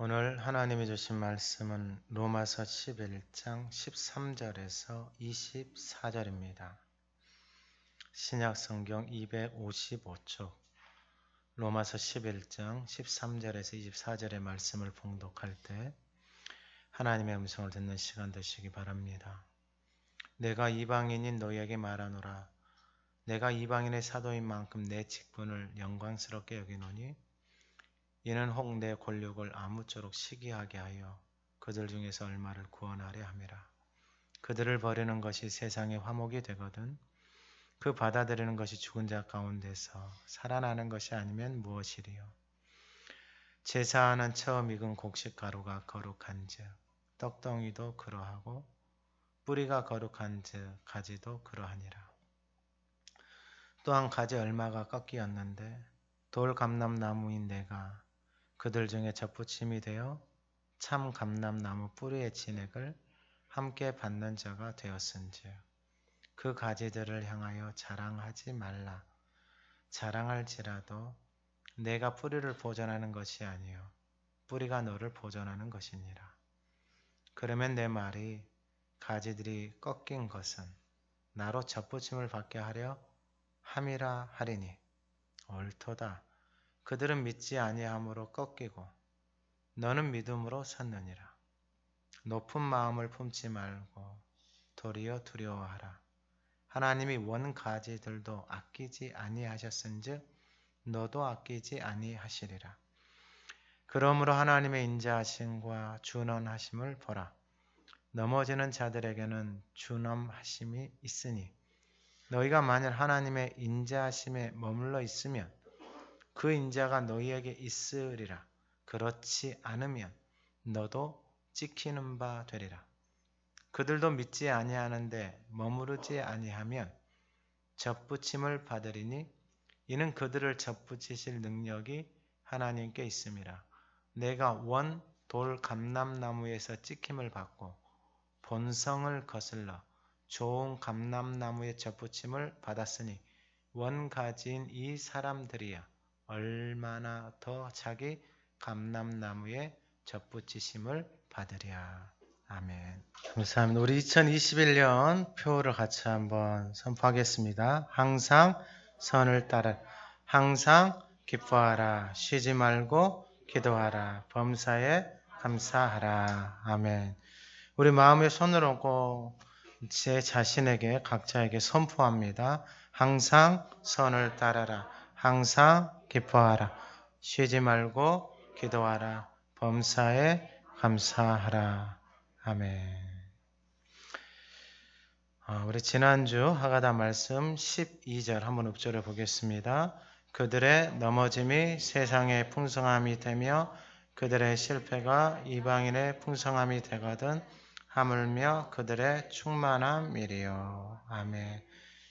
오늘 하나님이 주신 말씀은 로마서 11장 13절에서 24절입니다. 신약성경 255쪽 로마서 11장 13절에서 24절의 말씀을 봉독할 때 하나님의 음성을 듣는 시간 되시기 바랍니다. 내가 이방인인 너희에게 말하노라. 내가 이방인의 사도인 만큼 내 직분을 영광스럽게 여기노니 이는 혹 내 권력을 아무쪼록 시기하게 하여 그들 중에서 얼마를 구원하려 함이라. 그들을 버리는 것이 세상의 화목이 되거든 그 받아들이는 것이 죽은 자 가운데서 살아나는 것이 아니면 무엇이리요. 제사하는 처음 익은 곡식 가루가 거룩한즉 떡덩이도 그러하고 뿌리가 거룩한즉 가지도 그러하니라. 또한 가지 얼마가 꺾이었는데 돌 감람나무인 내가 그들 중에 접붙임이 되어 참 감람나무 뿌리의 진액을 함께 받는 자가 되었은즉 그 가지들을 향하여 자랑하지 말라. 자랑할지라도 내가 뿌리를 보존하는 것이 아니요 뿌리가 너를 보존하는 것이니라. 그러면 내 말이 가지들이 꺾인 것은 나로 접붙임을 받게 하려 함이라 하리니 옳도다. 그들은 믿지 아니함으로 꺾이고 너는 믿음으로 섰느니라. 높은 마음을 품지 말고 도리어 두려워하라. 하나님이 원 가지들도 아끼지 아니하셨은즉 너도 아끼지 아니하시리라. 그러므로 하나님의 인자하심과 준언하심을 보라. 넘어지는 자들에게는 준엄하심이 있으니 너희가 만일 하나님의 인자하심에 머물러 있으면 그 인자가 너희에게 있으리라. 그렇지 않으면 너도 찍히는 바 되리라. 그들도 믿지 아니하는데 머무르지 아니하면 접붙임을 받으리니 이는 그들을 접붙이실 능력이 하나님께 있음이라. 내가 원 돌 감람나무에서 찍힘을 받고 본성을 거슬러 좋은 감람나무의 접붙임을 받았으니 원 가지인 이 사람들이야 얼마나 더 자기 감람나무에 접붙이심을 받으랴. 아멘. 감사합니다. 우리 2021년 표를 같이 한번 선포하겠습니다. 항상 선을 따라, 항상 기뻐하라, 쉬지 말고 기도하라, 범사에 감사하라. 아멘. 우리 마음에 손을 얹고 제 자신에게 각자에게 선포합니다. 항상 선을 따라라, 항상 기뻐하라, 쉬지 말고 기도하라, 범사에 감사하라. 아멘. 우리 지난주 하가다 말씀 12절 한번 읊조려 보겠습니다. 그들의 넘어짐이 세상의 풍성함이 되며 그들의 실패가 이방인의 풍성함이 되거든 하물며 그들의 충만함이리요. 아멘.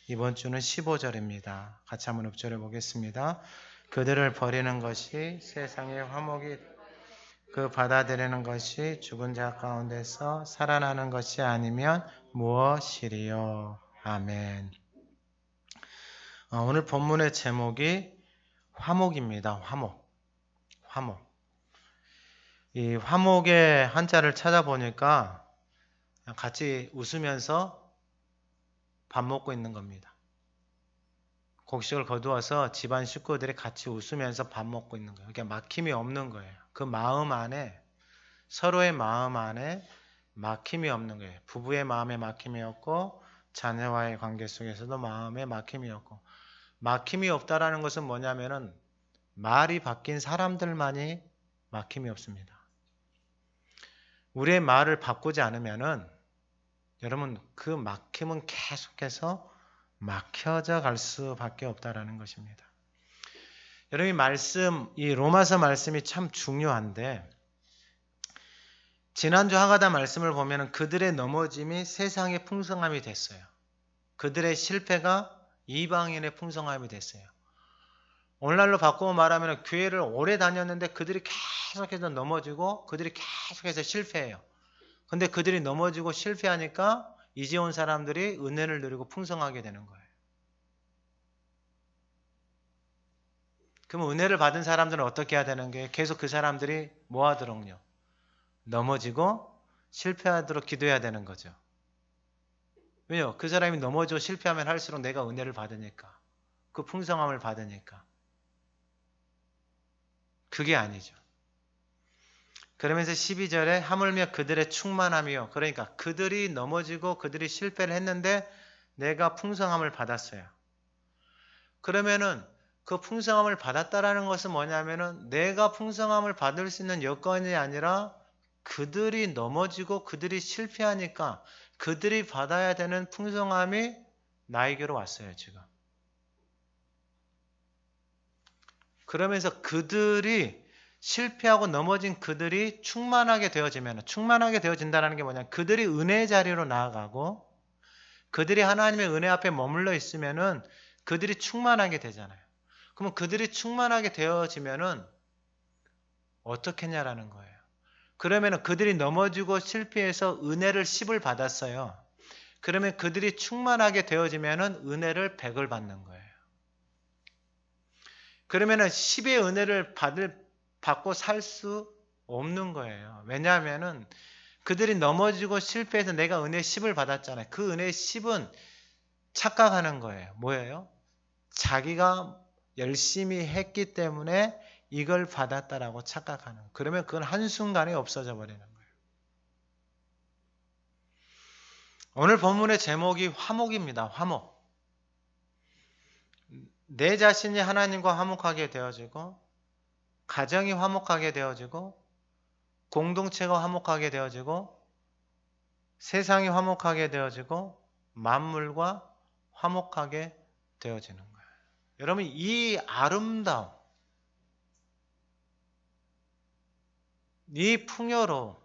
이번 주는 15절입니다. 같이 한번 읊조려 보겠습니다. 그들을 버리는 것이 세상의 화목이 그 받아들이는 것이 죽은 자 가운데서 살아나는 것이 아니면 무엇이리요. 아멘. 오늘 본문의 제목이 화목입니다. 화목. 이 화목의 한자를 찾아보니까 같이 웃으면서 밥 먹고 있는 겁니다. 곡식을 거두어서 집안 식구들이 같이 웃으면서 밥 먹고 있는 거예요. 그러니까 막힘이 없는 거예요. 그 마음 안에, 서로의 마음 안에 막힘이 없는 거예요. 부부의 마음에 막힘이 없고 자녀와의 관계 속에서도 마음에 막힘이 없고, 막힘이 없다라는 것은 뭐냐면은 말이 바뀐 사람들만이 막힘이 없습니다. 우리의 말을 바꾸지 않으면은 여러분 그 막힘은 계속해서 막혀져 갈 수밖에 없다라는 것입니다. 여러분 이 로마서 말씀이 참 중요한데 지난주 하가다 말씀을 보면 그들의 넘어짐이 세상의 풍성함이 됐어요. 그들의 실패가 이방인의 풍성함이 됐어요. 오늘날로 바꾸어 말하면 교회를 오래 다녔는데 그들이 계속해서 넘어지고 그들이 계속해서 실패해요. 근데 그들이 넘어지고 실패하니까 이제 온 사람들이 은혜를 누리고 풍성하게 되는 거예요. 그럼 은혜를 받은 사람들은 어떻게 해야 되는 게 계속 그 사람들이 뭐 하도록요? 넘어지고 실패하도록 기도해야 되는 거죠. 왜요? 그 사람이 넘어지고 실패하면 할수록 내가 은혜를 받으니까. 그 풍성함을 받으니까. 그게 아니죠. 그러면서 12절에 하물며 그들의 충만함이요. 그러니까 그들이 넘어지고 그들이 실패를 했는데 내가 풍성함을 받았어요. 그러면은 그 풍성함을 받았다라는 것은 뭐냐면은 내가 풍성함을 받을 수 있는 여건이 아니라 그들이 넘어지고 그들이 실패하니까 그들이 받아야 되는 풍성함이 나에게로 왔어요, 지금. 그러면서 그들이 실패하고 넘어진 그들이 충만하게 되어진다는 게 뭐냐? 그들이 은혜의 자리로 나아가고 그들이 하나님의 은혜 앞에 머물러 있으면은 그들이 충만하게 되잖아요. 그러면 그들이 충만하게 되어지면은 어떻게 했냐라는 거예요. 그러면은 그들이 넘어지고 실패해서 은혜를 10을 받았어요. 그러면 그들이 충만하게 되어지면은 은혜를 100을 받는 거예요. 그러면은 10의 은혜를 받고 살 수 없는 거예요. 왜냐하면은 그들이 넘어지고 실패해서 내가 은혜 10을 받았잖아요. 그 은혜 10은 착각하는 거예요. 뭐예요? 자기가 열심히 했기 때문에 이걸 받았다라고 착각하는 거예요. 그러면 그건 한순간에 없어져 버리는 거예요. 오늘 본문의 제목이 화목입니다. 화목. 내 자신이 하나님과 화목하게 되어지고 가정이 화목하게 되어지고 공동체가 화목하게 되어지고 세상이 화목하게 되어지고 만물과 화목하게 되어지는 거예요. 여러분 이 아름다움, 이 풍요로움,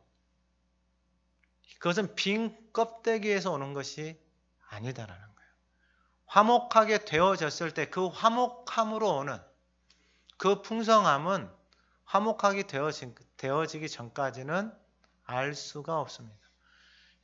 그것은 빈 껍데기에서 오는 것이 아니다라는 거예요. 화목하게 되어졌을 때 그 화목함으로 오는 그 풍성함은 화목하게 되어지기 전까지는 알 수가 없습니다.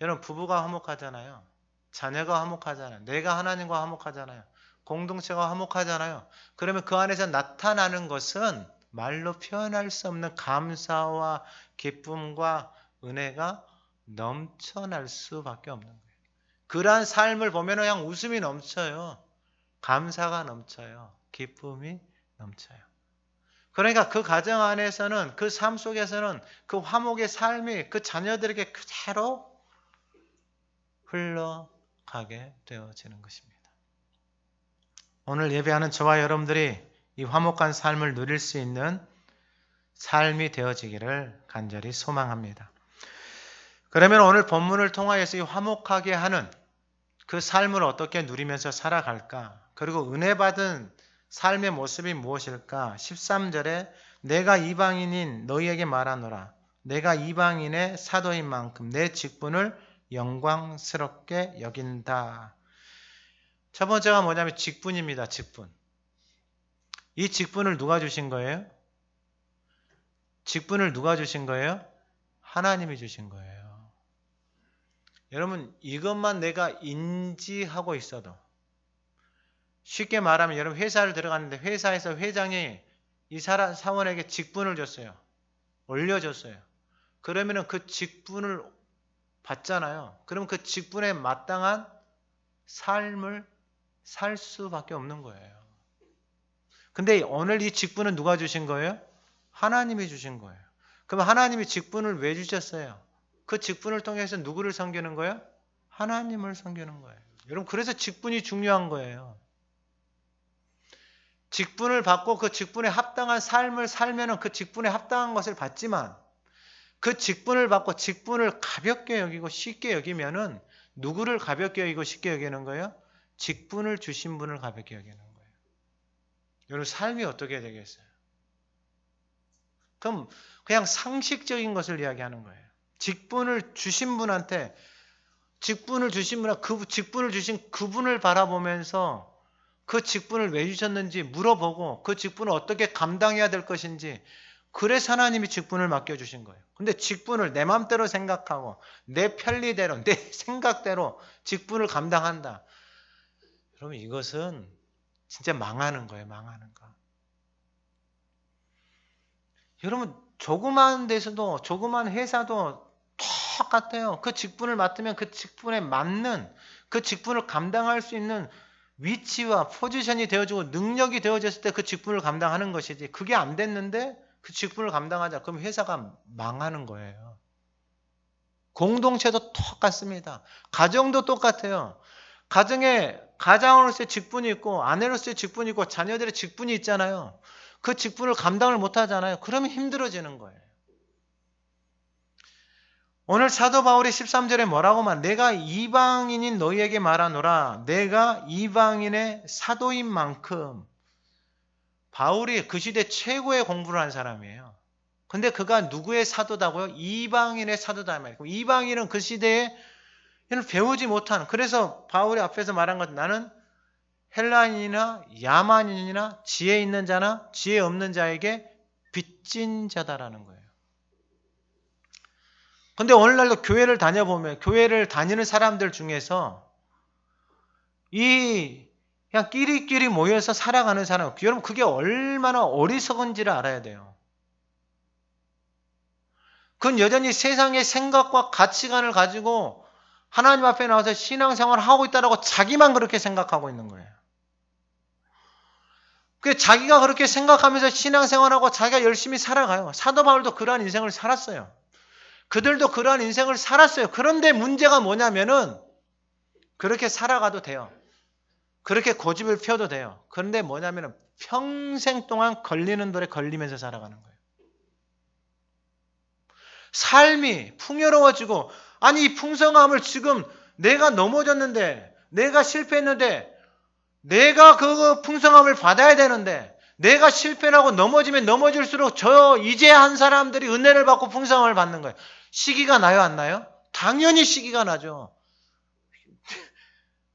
여러분 부부가 화목하잖아요. 자녀가 화목하잖아요. 내가 하나님과 화목하잖아요. 공동체가 화목하잖아요. 그러면 그 안에서 나타나는 것은 말로 표현할 수 없는 감사와 기쁨과 은혜가 넘쳐날 수밖에 없는 거예요. 그러한 삶을 보면 그냥 웃음이 넘쳐요. 감사가 넘쳐요. 기쁨이 넘쳐요. 그러니까 그 가정 안에서는 그 삶 속에서는 그 화목의 삶이 그 자녀들에게 그대로 흘러가게 되어지는 것입니다. 오늘 예배하는 저와 여러분들이 이 화목한 삶을 누릴 수 있는 삶이 되어지기를 간절히 소망합니다. 그러면 오늘 본문을 통하여서 이 화목하게 하는 그 삶을 어떻게 누리면서 살아갈까? 그리고 은혜 받은 삶의 모습이 무엇일까? 13절에 내가 이방인인 너희에게 말하노라. 내가 이방인의 사도인 만큼 내 직분을 영광스럽게 여긴다. 첫 번째가 뭐냐면 직분입니다. 직분. 이 직분을 누가 주신 거예요? 직분을 누가 주신 거예요? 하나님이 주신 거예요. 여러분 이것만 내가 인지하고 있어도 쉽게 말하면 여러분 회사를 들어갔는데 회사에서 회장이 이 사원에게 직분을 줬어요. 올려줬어요. 그러면은 그 직분을 받잖아요. 그럼 그 직분에 마땅한 삶을 살 수밖에 없는 거예요. 근데 오늘 이 직분은 누가 주신 거예요? 하나님이 주신 거예요. 그럼 하나님이 직분을 왜 주셨어요? 그 직분을 통해서 누구를 섬기는 거예요? 하나님을 섬기는 거예요. 여러분 그래서 직분이 중요한 거예요. 직분을 받고 그 직분에 합당한 삶을 살면은 그 직분에 합당한 것을 받지만 그 직분을 받고 직분을 가볍게 여기고 쉽게 여기면은 누구를 가볍게 여기고 쉽게 여기는 거예요? 직분을 주신 분을 가볍게 여기는 거예요. 여러분 삶이 어떻게 되겠어요? 그럼 그냥 상식적인 것을 이야기하는 거예요. 직분을 주신 분한테 그 직분을 주신 그분을 바라보면서 그 직분을 왜 주셨는지 물어보고 그 직분을 어떻게 감당해야 될 것인지 그래서 하나님이 직분을 맡겨주신 거예요. 근데 직분을 내 마음대로 생각하고 내 편리대로 내 생각대로 직분을 감당한다. 여러분 이것은 진짜 망하는 거예요. 망하는 거. 여러분 조그만 데서도, 조그만 회사도 똑같아요. 그 직분을 맡으면 그 직분에 맞는, 그 직분을 감당할 수 있는 위치와 포지션이 되어지고 능력이 되어졌을 때 그 직분을 감당하는 것이지, 그게 안 됐는데 그 직분을 감당하자, 그럼 회사가 망하는 거예요. 공동체도 똑같습니다. 가정도 똑같아요. 가정에 가장으로서의 직분이 있고 아내로서의 직분이 있고 자녀들의 직분이 있잖아요. 그 직분을 감당을 못 하잖아요. 그러면 힘들어지는 거예요. 오늘 사도 바울이 13절에 뭐라고 말? 내가 이방인인 너희에게 말하노라. 내가 이방인의 사도인 만큼. 바울이 그 시대 최고의 공부를 한 사람이에요. 근데 그가 누구의 사도다고요? 이방인의 사도다 말이에요. 이방인은 그 시대에 배우지 못한, 그래서 바울이 앞에서 말한 것, 나는 헬라인이나 야만인이나 지혜 있는 자나 지혜 없는 자에게 빚진 자다라는 거예요. 근데 오늘날도 교회를 다녀보면, 교회를 다니는 사람들 중에서 그냥 끼리끼리 모여서 살아가는 사람, 여러분 그게 얼마나 어리석은지를 알아야 돼요. 그건 여전히 세상의 생각과 가치관을 가지고 하나님 앞에 나와서 신앙생활을 하고 있다라고 자기만 그렇게 생각하고 있는 거예요. 자기가 그렇게 생각하면서 신앙생활하고 자기가 열심히 살아가요. 사도 바울도 그러한 인생을 살았어요. 그들도 그러한 인생을 살았어요. 그런데 문제가 뭐냐면은 그렇게 살아가도 돼요. 그렇게 고집을 펴도 돼요. 그런데 뭐냐면은 평생 동안 걸리는 돌에 걸리면서 살아가는 거예요. 삶이 풍요로워지고, 아니 이 풍성함을 지금 내가 넘어졌는데, 내가 실패했는데, 내가 그 풍성함을 받아야 되는데, 내가 실패를 하고 넘어지면 넘어질수록 저 이제 한 사람들이 은혜를 받고 풍성함을 받는 거예요. 시기가 나요, 안 나요? 당연히 시기가 나죠.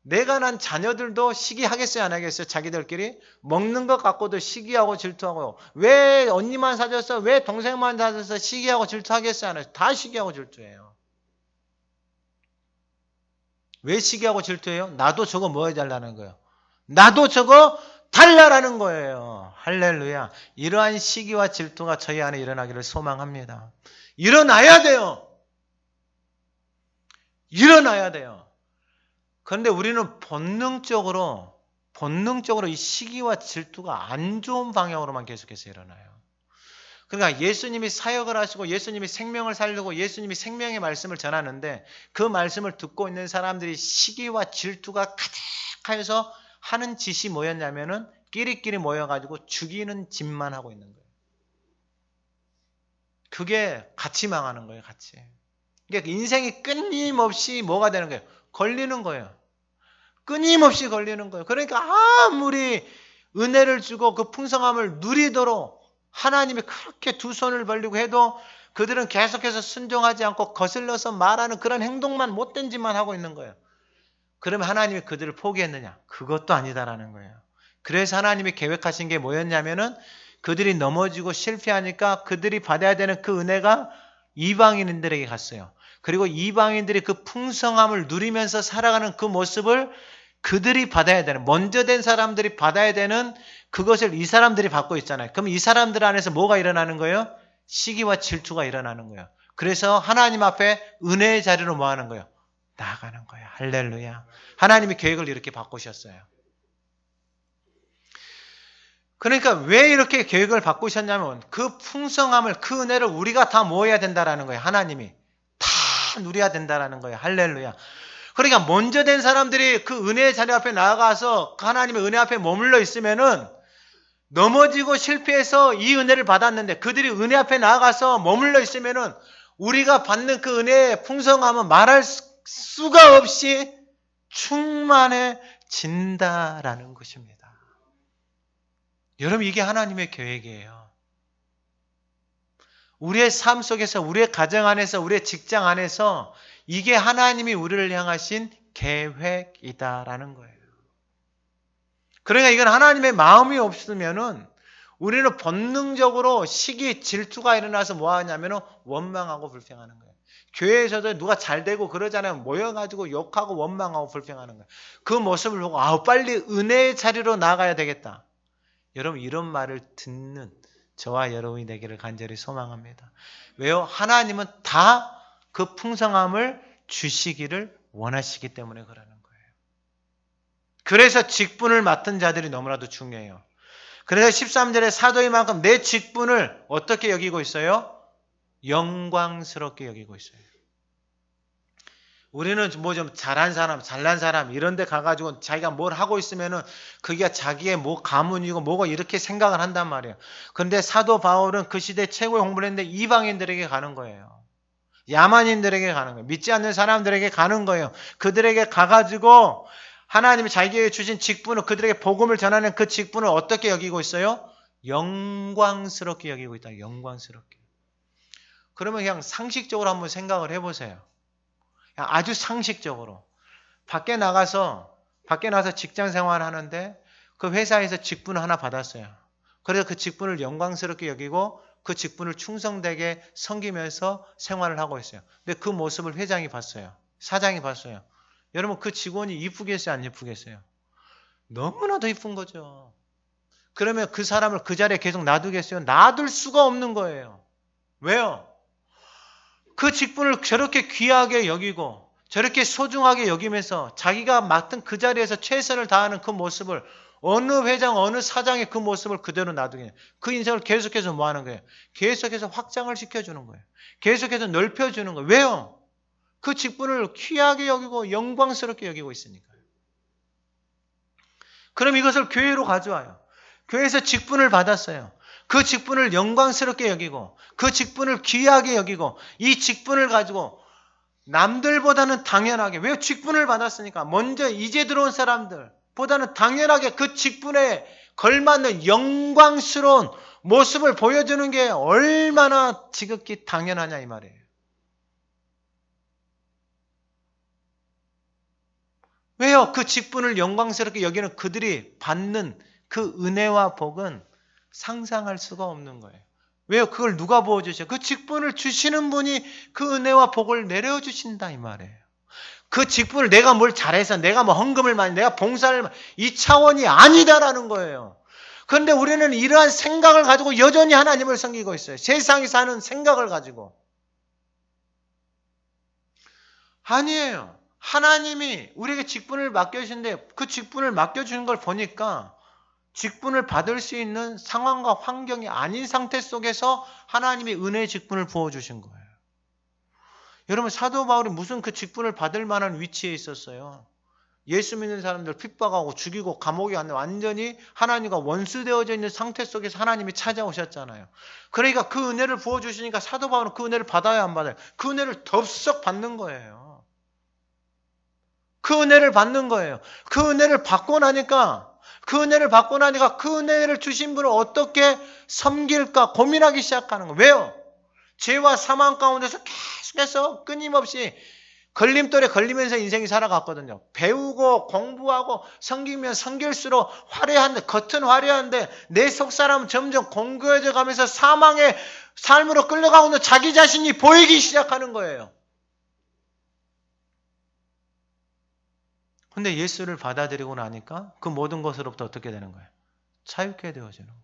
내가 난 자녀들도 시기하겠어요, 안 하겠어요? 자기들끼리 먹는 것 갖고도 시기하고 질투하고, 왜 언니만 사줬어? 왜 동생만 사줬어? 시기하고 질투하겠어요, 안 하겠어요? 다 시기하고 질투해요. 왜 시기하고 질투해요? 나도 저거 뭐 해달라는 거예요. 나도 저거 달라라는 거예요. 할렐루야. 이러한 시기와 질투가 저희 안에 일어나기를 소망합니다. 일어나야 돼요. 일어나야 돼요. 그런데 우리는 본능적으로 이 시기와 질투가 안 좋은 방향으로만 계속해서 일어나요. 그러니까 예수님이 사역을 하시고 예수님이 생명을 살리고 예수님이 생명의 말씀을 전하는데, 그 말씀을 듣고 있는 사람들이 시기와 질투가 가득해서 하는 짓이 뭐였냐면은 끼리끼리 모여가지고 죽이는 짓만 하고 있는 거예요. 그게 같이 망하는 거예요, 같이. 그러니까 인생이 끊임없이 뭐가 되는 거예요? 걸리는 거예요. 끊임없이 걸리는 거예요. 그러니까 아무리 은혜를 주고 그 풍성함을 누리도록 하나님이 그렇게 두 손을 벌리고 해도 그들은 계속해서 순종하지 않고 거슬러서 말하는 그런 행동만, 못된 짓만 하고 있는 거예요. 그러면 하나님이 그들을 포기했느냐? 그것도 아니다라는 거예요. 그래서 하나님이 계획하신 게 뭐였냐면은 그들이 넘어지고 실패하니까 그들이 받아야 되는 그 은혜가 이방인들에게 갔어요. 그리고 이방인들이 그 풍성함을 누리면서 살아가는 그 모습을 그들이 받아야 되는, 먼저 된 사람들이 받아야 되는 그것을 이 사람들이 받고 있잖아요. 그럼 이 사람들 안에서 뭐가 일어나는 거예요? 시기와 질투가 일어나는 거예요. 그래서 하나님 앞에 은혜의 자리로 뭐 하는 거예요? 나아가는 거예요. 할렐루야. 하나님이 계획을 이렇게 바꾸셨어요. 그러니까 왜 이렇게 계획을 바꾸셨냐면 그 풍성함을, 그 은혜를 우리가 다 모아야 된다라는 거예요. 하나님이 다 누려야 된다라는 거예요. 할렐루야. 그러니까 먼저 된 사람들이 그 은혜의 자리 앞에 나아가서 하나님의 은혜 앞에 머물러 있으면은, 넘어지고 실패해서 이 은혜를 받았는데 그들이 은혜 앞에 나아가서 머물러 있으면은 우리가 받는 그 은혜의 풍성함은 말할 수가 없이 충만해진다라는 것입니다. 여러분, 이게 하나님의 계획이에요. 우리의 삶 속에서, 우리의 가정 안에서, 우리의 직장 안에서 이게 하나님이 우리를 향하신 계획이다라는 거예요. 그러니까 이건 하나님의 마음이 없으면은 우리는 본능적으로 시기, 질투가 일어나서 뭐 하냐면은 원망하고 불평하는 거예요. 교회에서도 누가 잘 되고 그러잖아요. 모여가지고 욕하고 원망하고 불평하는 거예요. 그 모습을 보고 빨리 은혜의 자리로 나가야 되겠다. 여러분, 이런 말을 듣는 저와 여러분이 되기를 간절히 소망합니다. 왜요? 하나님은 다 그 풍성함을 주시기를 원하시기 때문에 그러는 거예요. 그래서 직분을 맡은 자들이 너무나도 중요해요. 그래서 13절에 사도의 만큼 내 직분을 어떻게 여기고 있어요? 영광스럽게 여기고 있어요. 우리는 뭐 좀 잘한 사람, 잘난 사람 이런 데 가가지고 자기가 뭘 하고 있으면은 그게 자기의 뭐 가문이고 뭐고 이렇게 생각을 한단 말이에요. 그런데 사도 바울은 그 시대 최고의 공부를 했는데 이방인들에게 가는 거예요. 야만인들에게 가는 거예요. 믿지 않는 사람들에게 가는 거예요. 그들에게 가가지고 하나님이 자기에게 주신 직분을 그들에게 복음을 전하는 그 직분을 어떻게 여기고 있어요? 영광스럽게 여기고 있다. 영광스럽게. 그러면 그냥 상식적으로 한번 생각을 해보세요. 아주 상식적으로 밖에 나가서 직장 생활을 하는데 그 회사에서 직분을 하나 받았어요. 그래서 그 직분을 영광스럽게 여기고 그 직분을 충성되게 섬기면서 생활을 하고 있어요. 근데 그 모습을 회장이 봤어요. 사장이 봤어요. 여러분 그 직원이 이쁘겠어요? 안 이쁘겠어요? 너무나도 이쁜 거죠. 그러면 그 사람을 그 자리에 계속 놔두겠어요? 놔둘 수가 없는 거예요. 왜요? 그 직분을 저렇게 귀하게 여기고 저렇게 소중하게 여기면서 자기가 맡은 그 자리에서 최선을 다하는 그 모습을 어느 회장, 어느 사장의 그 모습을 그대로 놔두게 그 인생을 계속해서 뭐 하는 거예요? 계속해서 확장을 시켜주는 거예요. 계속해서 넓혀주는 거예요. 왜요? 그 직분을 귀하게 여기고 영광스럽게 여기고 있으니까요. 그럼 이것을 교회로 가져와요. 교회에서 직분을 받았어요. 그 직분을 영광스럽게 여기고 그 직분을 귀하게 여기고 이 직분을 가지고 남들보다는 당연하게 왜 직분을 받았으니까 먼저 이제 들어온 사람들보다는 당연하게 그 직분에 걸맞는 영광스러운 모습을 보여주는 게 얼마나 지극히 당연하냐 이 말이에요. 왜요? 그 직분을 영광스럽게 여기는 그들이 받는 그 은혜와 복은 상상할 수가 없는 거예요. 왜요? 그걸 누가 부어주셔요? 그 직분을 주시는 분이 그 은혜와 복을 내려주신다 이 말이에요. 그 직분을 내가 뭘 잘해서 내가 뭐 헌금을 많이 내가 봉사를 많이 이 차원이 아니다라는 거예요. 그런데 우리는 이러한 생각을 가지고 여전히 하나님을 섬기고 있어요. 세상에 사는 생각을 가지고. 아니에요. 하나님이 우리에게 직분을 맡겨주시는데 그 직분을 맡겨주는 걸 보니까 직분을 받을 수 있는 상황과 환경이 아닌 상태 속에서 하나님이 은혜의 직분을 부어주신 거예요. 여러분 사도 바울이 무슨 그 직분을 받을 만한 위치에 있었어요. 예수 믿는 사람들 핍박하고 죽이고 감옥에 갔는데 완전히 하나님과 원수되어져 있는 상태 속에서 하나님이 찾아오셨잖아요. 그러니까 그 은혜를 부어주시니까 사도 바울은 그 은혜를 받아야 안 받아요? 그 은혜를 덥석 받는 거예요. 그 은혜를 받는 거예요. 그 은혜를 받고 나니까 그 은혜를 주신 분을 어떻게 섬길까 고민하기 시작하는 거예요. 왜요? 죄와 사망 가운데서 계속해서 끊임없이 걸림돌에 걸리면서 인생이 살아갔거든요. 배우고 공부하고 섬기면 섬길수록 화려한데 겉은 화려한데 내 속사람은 점점 공고해져 가면서 사망의 삶으로 끌려가고 있는 자기 자신이 보이기 시작하는 거예요. 근데 예수를 받아들이고 나니까 그 모든 것으로부터 어떻게 되는 거예요? 자유케 되어지는 거예요.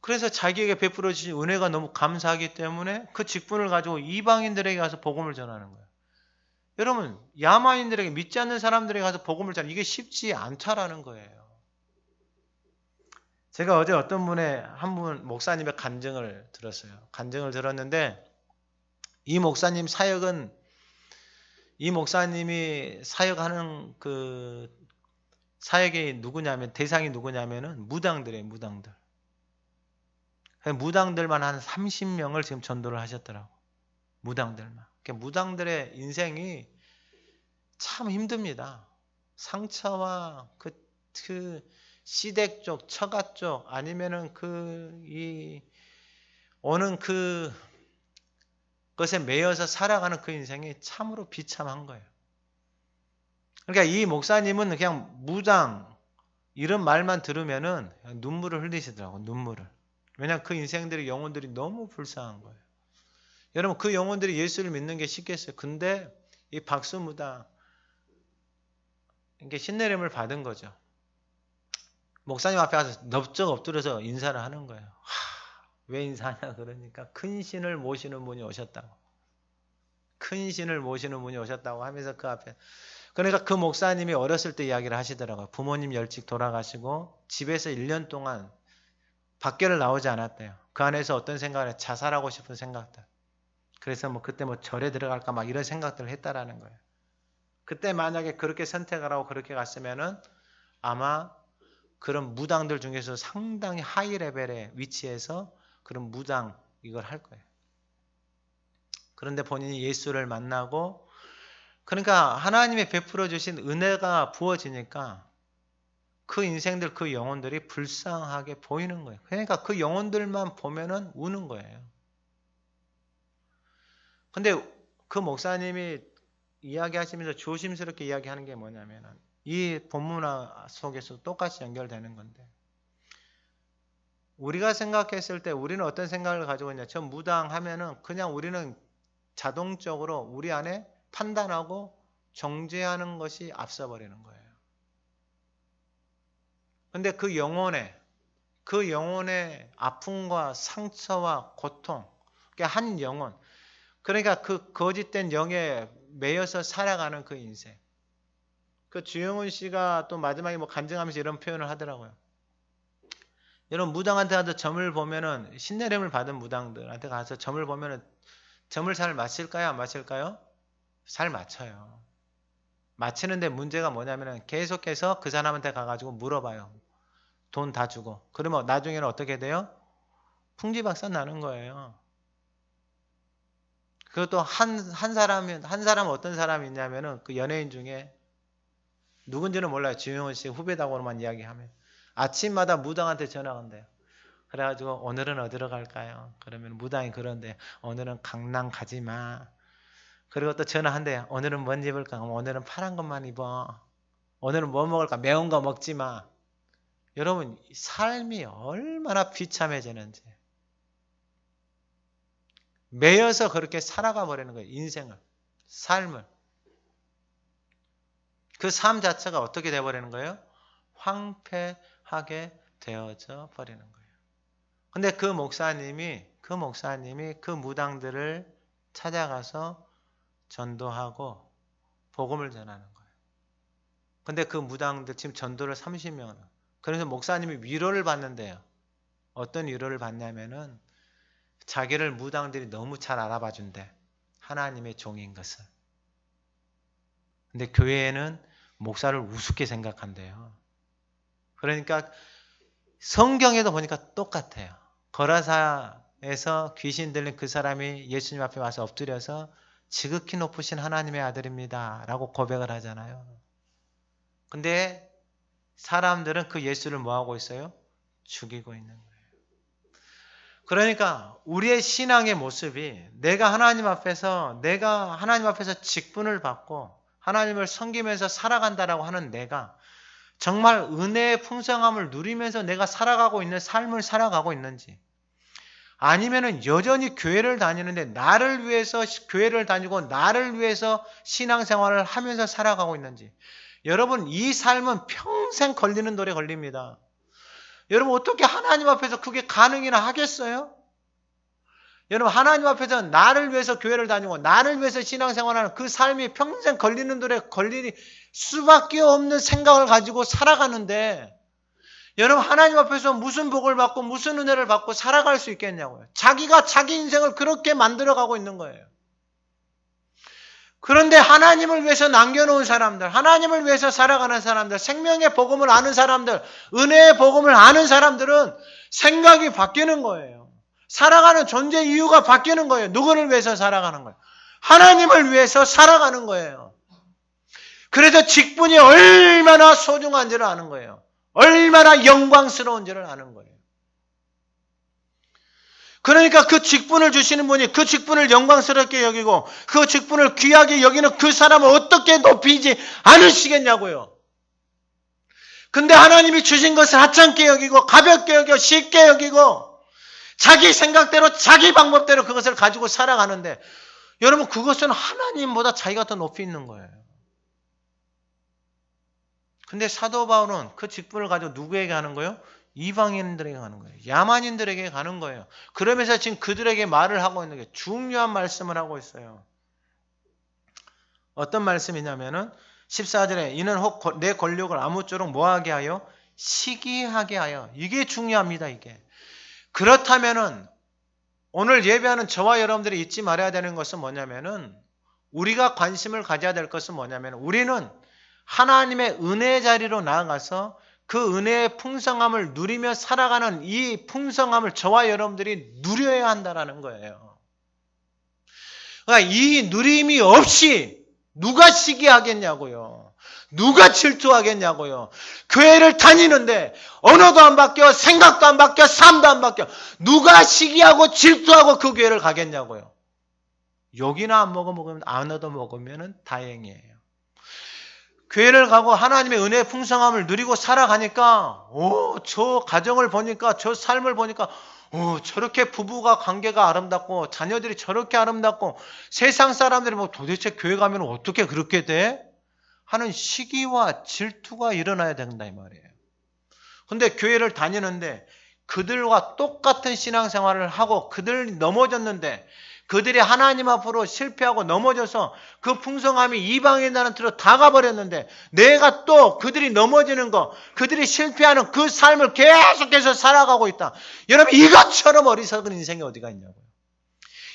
그래서 자기에게 베풀어 주신 은혜가 너무 감사하기 때문에 그 직분을 가지고 이방인들에게 가서 복음을 전하는 거예요. 여러분, 야만인들에게 믿지 않는 사람들에게 가서 복음을 전하는 이게 쉽지 않다라는 거예요. 제가 어제 어떤 분의 한 분 목사님의 간증을 들었어요. 간증을 들었는데 이 목사님 사역은 이 목사님이 사역하는 그 사역이 누구냐면 대상이 누구냐면은 무당들이에요. 무당들. 무당들만 한 30명을 지금 전도를 하셨더라고. 무당들만. 그러니까 무당들의 인생이 참 힘듭니다. 상처와 그 시댁 쪽, 처가 쪽 아니면은 오는 그것에 매여서 살아가는 그 인생이 참으로 비참한 거예요. 그러니까 이 목사님은 그냥 무당 이런 말만 들으면은 눈물을 흘리시더라고요. 눈물을. 왜냐하면 그 인생들의 영혼들이 너무 불쌍한 거예요. 여러분 그 영혼들이 예수를 믿는 게 쉽겠어요. 근데 이 박수무당 이게 신내림을 받은 거죠. 목사님 앞에 가서 넙적 엎드려서 인사를 하는 거예요. 왜 인사하냐 그러니까 큰 신을 모시는 분이 오셨다고. 큰 신을 모시는 분이 오셨다고 하면서 그 앞에. 그러니까 그 목사님이 어렸을 때 이야기를 하시더라고요. 부모님 일찍 돌아가시고 집에서 1년 동안 밖에를 나오지 않았대요. 그 안에서 어떤 생각을 자살하고 싶은 생각들. 그래서 뭐 그때 뭐 절에 들어갈까 막 이런 생각들을 했다라는 거예요. 그때 만약에 그렇게 선택을 하고 그렇게 갔으면은 아마 그런 무당들 중에서 상당히 하이 레벨의 위치에서 그런 무당 이걸 할 거예요. 그런데 본인이 예수를 만나고 그러니까 하나님의 베풀어 주신 은혜가 부어지니까 그 인생들 그 영혼들이 불쌍하게 보이는 거예요. 그러니까 그 영혼들만 보면은 우는 거예요. 근데 그 목사님이 이야기하시면서 조심스럽게 이야기하는 게 뭐냐면은 이 본문 속에서 똑같이 연결되는 건데 우리가 생각했을 때 우리는 어떤 생각을 가지고 있냐. 저 무당 하면은 그냥 우리는 자동적으로 우리 안에 판단하고 정죄하는 것이 앞서 버리는 거예요. 근데 그 영혼의 아픔과 상처와 고통, 한 영혼, 그러니까 그 거짓된 영에 매여서 살아가는 그 인생. 그 주영훈 씨가 또 마지막에 뭐 간증하면서 이런 표현을 하더라고요. 여러분 무당한테 가서 점을 보면은 신내림을 받은 무당들한테 가서 점을 보면은 점을 잘 맞힐까요? 안 맞힐까요? 잘 맞춰요. 맞히는데 문제가 뭐냐면은 계속해서 그 사람한테 가가지고 물어봐요. 돈 다 주고. 그러면 나중에는 어떻게 돼요? 풍지박산 나는 거예요. 그것도 한 사람 어떤 사람이 있냐면은 그 연예인 중에 누군지는 몰라요. 주영훈 씨 후배다고만 이야기하면. 아침마다 무당한테 전화가 온대요. 그래가지고 오늘은 어디로 갈까요? 그러면 무당이 그런데 오늘은 강남 가지 마. 그리고 또 전화한대요. 오늘은 뭔 입을까? 오늘은 파란 것만 입어. 오늘은 뭐 먹을까? 매운 거 먹지 마. 여러분 삶이 얼마나 비참해지는지. 매여서 그렇게 살아가 버리는 거예요. 인생을. 삶을. 그 삶 자체가 어떻게 되어버리는 거예요? 황폐하게 되어져 버리는 거예요. 근데 그 목사님이 그 무당들을 찾아가서 전도하고 복음을 전하는 거예요. 근데 그 무당들 지금 전도를 30명을. 그래서 목사님이 위로를 받는데요. 어떤 위로를 받냐면은 자기를 무당들이 너무 잘 알아봐 준대. 하나님의 종인 것을. 근데 교회에는 목사를 우습게 생각한대요. 그러니까 성경에도 보니까 똑같아요. 거라사에서 귀신 들린 그 사람이 예수님 앞에 와서 엎드려서 지극히 높으신 하나님의 아들입니다 라고 고백을 하잖아요. 근데 사람들은 그 예수를 뭐하고 있어요? 죽이고 있는 거예요. 그러니까 우리의 신앙의 모습이 내가 하나님 앞에서 직분을 받고 하나님을 섬기면서 살아간다라고 하는 내가 정말 은혜의 풍성함을 누리면서 내가 살아가고 있는 삶을 살아가고 있는지, 아니면은 여전히 교회를 다니는데 나를 위해서 교회를 다니고 나를 위해서 신앙생활을 하면서 살아가고 있는지. 여러분 이 삶은 평생 걸리는 돌에 걸립니다. 여러분 어떻게 하나님 앞에서 그게 가능이나 하겠어요? 여러분 하나님 앞에서 나를 위해서 교회를 다니고 나를 위해서 신앙생활하는 그 삶이 평생 걸리는 돌에 걸릴 수밖에 없는 생각을 가지고 살아가는데, 여러분 하나님 앞에서 무슨 복을 받고 무슨 은혜를 받고 살아갈 수 있겠냐고요. 자기가 자기 인생을 그렇게 만들어가고 있는 거예요. 그런데 하나님을 위해서 남겨놓은 사람들, 하나님을 위해서 살아가는 사람들, 생명의 복음을 아는 사람들, 은혜의 복음을 아는 사람들은 생각이 바뀌는 거예요. 살아가는 존재 이유가 바뀌는 거예요. 누구를 위해서 살아가는 거예요? 하나님을 위해서 살아가는 거예요. 그래서 직분이 얼마나 소중한지를 아는 거예요. 얼마나 영광스러운지를 아는 거예요. 그러니까 그 직분을 주시는 분이 그 직분을 영광스럽게 여기고 그 직분을 귀하게 여기는 그 사람을 어떻게 높이지 않으시겠냐고요. 근데 하나님이 주신 것을 하찮게 여기고 가볍게 여기고 쉽게 여기고 자기 생각대로 자기 방법대로 그것을 가지고 살아가는데, 여러분 그것은 하나님보다 자기가 더 높이 있는 거예요. 근데 사도 바울은 그 직분을 가지고 누구에게 하는 거예요? 이방인들에게 가는 거예요. 야만인들에게 가는 거예요. 그러면서 지금 그들에게 말을 하고 있는 게 중요한 말씀을 하고 있어요. 어떤 말씀이냐면은 14절에 이는 혹 내 권력을 아무쪼록 뭐하게 하여? 시기하게 하여. 이게 중요합니다. 이게. 그렇다면은 오늘 예배하는 저와 여러분들이 잊지 말아야 되는 것은 뭐냐면은 우리가 관심을 가져야 될 것은 뭐냐면 우리는 하나님의 은혜 자리로 나아가서 그 은혜의 풍성함을 누리며 살아가는 이 풍성함을 저와 여러분들이 누려야 한다는 거예요. 그러니까 이 누림이 없이 누가 시기하겠냐고요. 누가 질투하겠냐고요. 교회를 다니는데 언어도 안 바뀌어, 생각도 안 바뀌어, 삶도 안 바뀌어. 누가 시기하고 질투하고 그 교회를 가겠냐고요. 욕이나 안 얻어 먹으면 다행이에요. 교회를 가고 하나님의 은혜의 풍성함을 누리고 살아가니까 저 가정을 보니까 저 삶을 보니까 저렇게 부부가 관계가 아름답고 자녀들이 저렇게 아름답고 세상 사람들이 뭐 도대체 교회 가면 어떻게 그렇게 돼? 하는 시기와 질투가 일어나야 된다 이 말이에요. 근데 교회를 다니는데 그들과 똑같은 신앙생활을 하고 그들이 넘어졌는데 그들이 하나님 앞으로 실패하고 넘어져서 그 풍성함이 이방인들한 틀로 다 가버렸는데 내가 또 그들이 넘어지는 거, 그들이 실패하는 그 삶을 계속해서 살아가고 있다. 여러분 이것처럼 어리석은 인생이 어디가 있냐고요.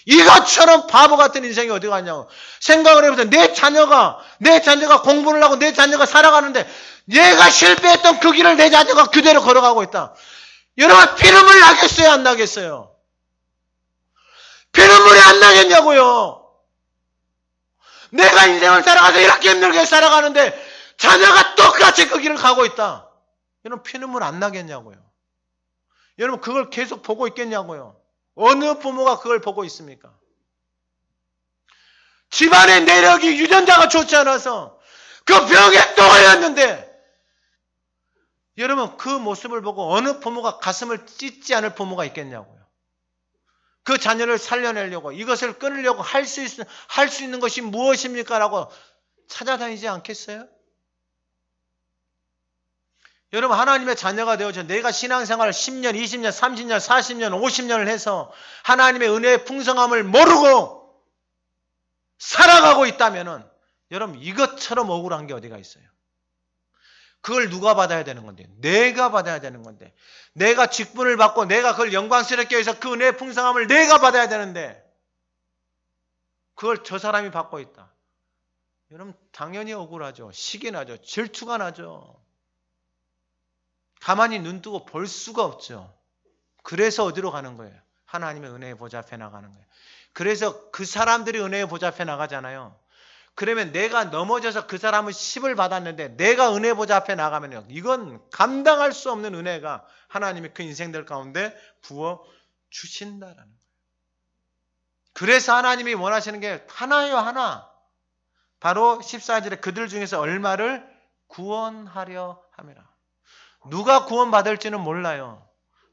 이것처럼 바보 같은 인생이 어디가 있냐고. 생각을 해보세요. 내 자녀가 공부를 하고 내 자녀가 살아가는데 얘가 실패했던 그 길을 내 자녀가 그대로 걸어가고 있다. 여러분 피눈물 나겠어요? 안 나겠어요? 피눈물이 안 나겠냐고요. 내가 인생을 살아가서 이렇게 힘들게 살아가는데 자녀가 똑같이 그 길을 가고 있다. 여러분 피눈물 안 나겠냐고요. 여러분 그걸 계속 보고 있겠냐고요. 어느 부모가 그걸 보고 있습니까? 집안의 내력이 유전자가 좋지 않아서 그 병에 또 걸렸는데 여러분 그 모습을 보고 어느 부모가 가슴을 찢지 않을 부모가 있겠냐고요. 그 자녀를 살려내려고 이것을 끊으려고 할 수 있는 것이 무엇입니까? 라고 찾아다니지 않겠어요? 여러분 하나님의 자녀가 되어서 내가 신앙생활을 10년, 20년, 30년, 40년, 50년을 해서 하나님의 은혜의 풍성함을 모르고 살아가고 있다면 여러분 이것처럼 억울한 게 어디가 있어요? 그걸 누가 받아야 되는 건데? 내가 받아야 되는 건데. 내가 직분을 받고 내가 그걸 영광스럽게 해서 그 은혜의 풍성함을 내가 받아야 되는데 그걸 저 사람이 받고 있다. 여러분 당연히 억울하죠. 시기 나죠. 질투가 나죠. 가만히 눈 뜨고 볼 수가 없죠. 그래서 어디로 가는 거예요? 하나님의 은혜의 보좌 앞에 나가는 거예요. 그래서 그 사람들이 은혜의 보좌 앞에 나가잖아요. 그러면 내가 넘어져서 그 사람은 10을 받았는데 내가 은혜 보좌 앞에 나가면요. 이건 감당할 수 없는 은혜가 하나님이 그 인생들 가운데 부어 주신다라는 거예요. 그래서 하나님이 원하시는 게 하나예요, 하나. 바로 14절에 그들 중에서 얼마를 구원하려 함이라. 누가 구원받을지는 몰라요.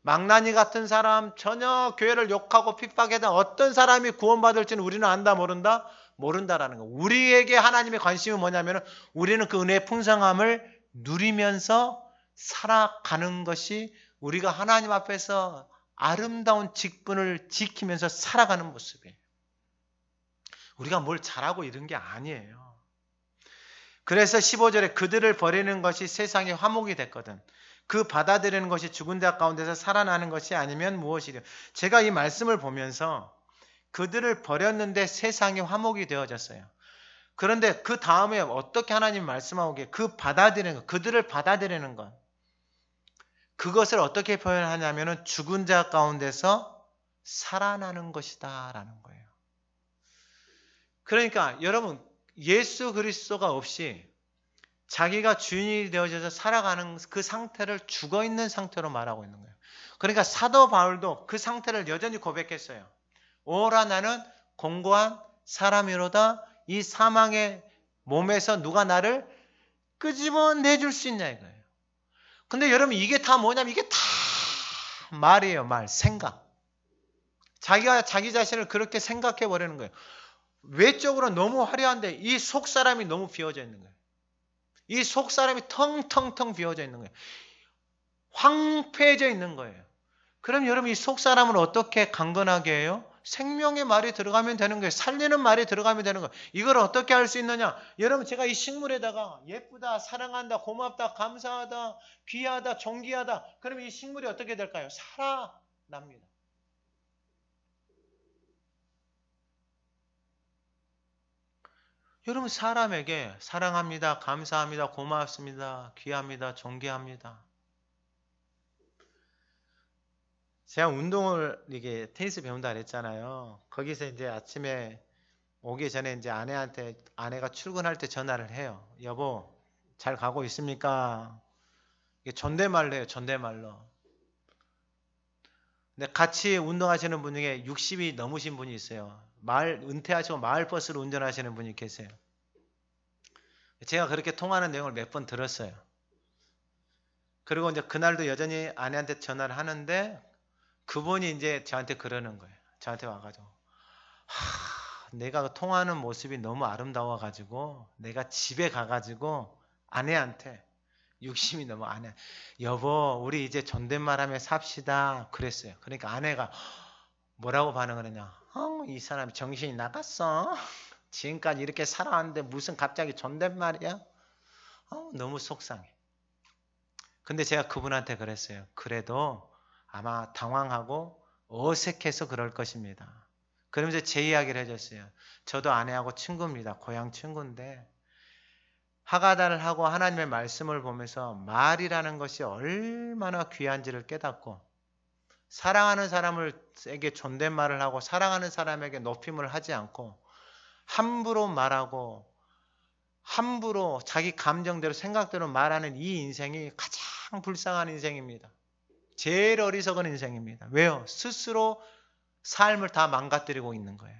망나니 같은 사람, 전혀 교회를 욕하고 핍박하던 어떤 사람이 구원받을지는 우리는 안다, 모른다? 모른다라는 거. 우리에게 하나님의 관심은 뭐냐면 우리는 그 은혜의 풍성함을 누리면서 살아가는 것이 우리가 하나님 앞에서 아름다운 직분을 지키면서 살아가는 모습이에요. 우리가 뭘 잘하고 이런 게 아니에요. 그래서 15절에 그들을 버리는 것이 세상의 화목이 됐거든. 그 받아들이는 것이 죽은 자 가운데서 살아나는 것이 아니면 무엇이려. 제가 이 말씀을 보면서 그들을 버렸는데 세상이 화목이 되어졌어요. 그런데 그 다음에 어떻게 하나님 말씀하고 계세요? 그 받아들이는 것, 그들을 받아들이는 것. 그것을 어떻게 표현하냐면 죽은 자 가운데서 살아나는 것이다 라는 거예요. 그러니까 여러분 예수 그리스도가 없이 자기가 주인이 되어져서 살아가는 그 상태를 죽어있는 상태로 말하고 있는 거예요. 그러니까 사도 바울도 그 상태를 여전히 고백했어요. 오라 나는 공고한 사람이로다. 이 사망의 몸에서 누가 나를 끄집어내줄 수 있냐 이거예요. 근데 여러분 이게 다 뭐냐면 이게 다 말이에요. 말, 생각. 자기가 자기 자신을 그렇게 생각해 버리는 거예요. 외적으로 너무 화려한데 이 속 사람이 너무 비어져 있는 거예요. 이 속 사람이 텅텅텅 비어져 있는 거예요. 황폐해져 있는 거예요. 그럼 여러분 이 속 사람을 어떻게 강건하게 해요? 생명의 말이 들어가면 되는 거예요. 살리는 말이 들어가면 되는 거예요. 이걸 어떻게 할 수 있느냐? 여러분 제가 이 식물에다가 예쁘다, 사랑한다, 고맙다, 감사하다, 귀하다, 존귀하다. 그러면 이 식물이 어떻게 될까요? 살아납니다. 여러분 사람에게 사랑합니다, 감사합니다, 고맙습니다, 귀합니다, 존귀합니다. 제가 운동을 이게 테니스 배운다 그랬잖아요. 거기서 이제 아침에 오기 전에 이제 아내가 출근할 때 전화를 해요. 여보, 잘 가고 있습니까? 이게 존댓말로 해요. 존댓말로. 근데 같이 운동하시는 분 중에 60이 넘으신 분이 있어요. 은퇴하시고 마을버스를 운전하시는 분이 계세요. 제가 그렇게 통화하는 내용을 몇 번 들었어요. 그리고 이제 그날도 여전히 아내한테 전화를 하는데 그분이 이제 저한테 그러는 거예요. 저한테 와가지고 내가 통화하는 모습이 너무 아름다워가지고 내가 집에 가가지고 아내한테 60이 넘어 여보 우리 이제 존댓말하며 삽시다 그랬어요. 그러니까 아내가 뭐라고 반응을 했냐? 이 사람이 정신이 나갔어. 지금까지 이렇게 살아왔는데 무슨 갑자기 존댓말이야? 너무 속상해. 근데 제가 그분한테 그랬어요. 그래도 아마 당황하고 어색해서 그럴 것입니다. 그러면서 제 이야기를 해줬어요. 저도 아내하고 친구입니다. 고향 친구인데 하가다를 하고 하나님의 말씀을 보면서 말이라는 것이 얼마나 귀한지를 깨닫고 사랑하는 사람에게 존댓말을 하고 사랑하는 사람에게 높임을 하지 않고 함부로 말하고 함부로 자기 감정대로 생각대로 말하는 이 인생이 가장 불쌍한 인생입니다. 제일 어리석은 인생입니다. 왜요? 스스로 삶을 다 망가뜨리고 있는 거예요.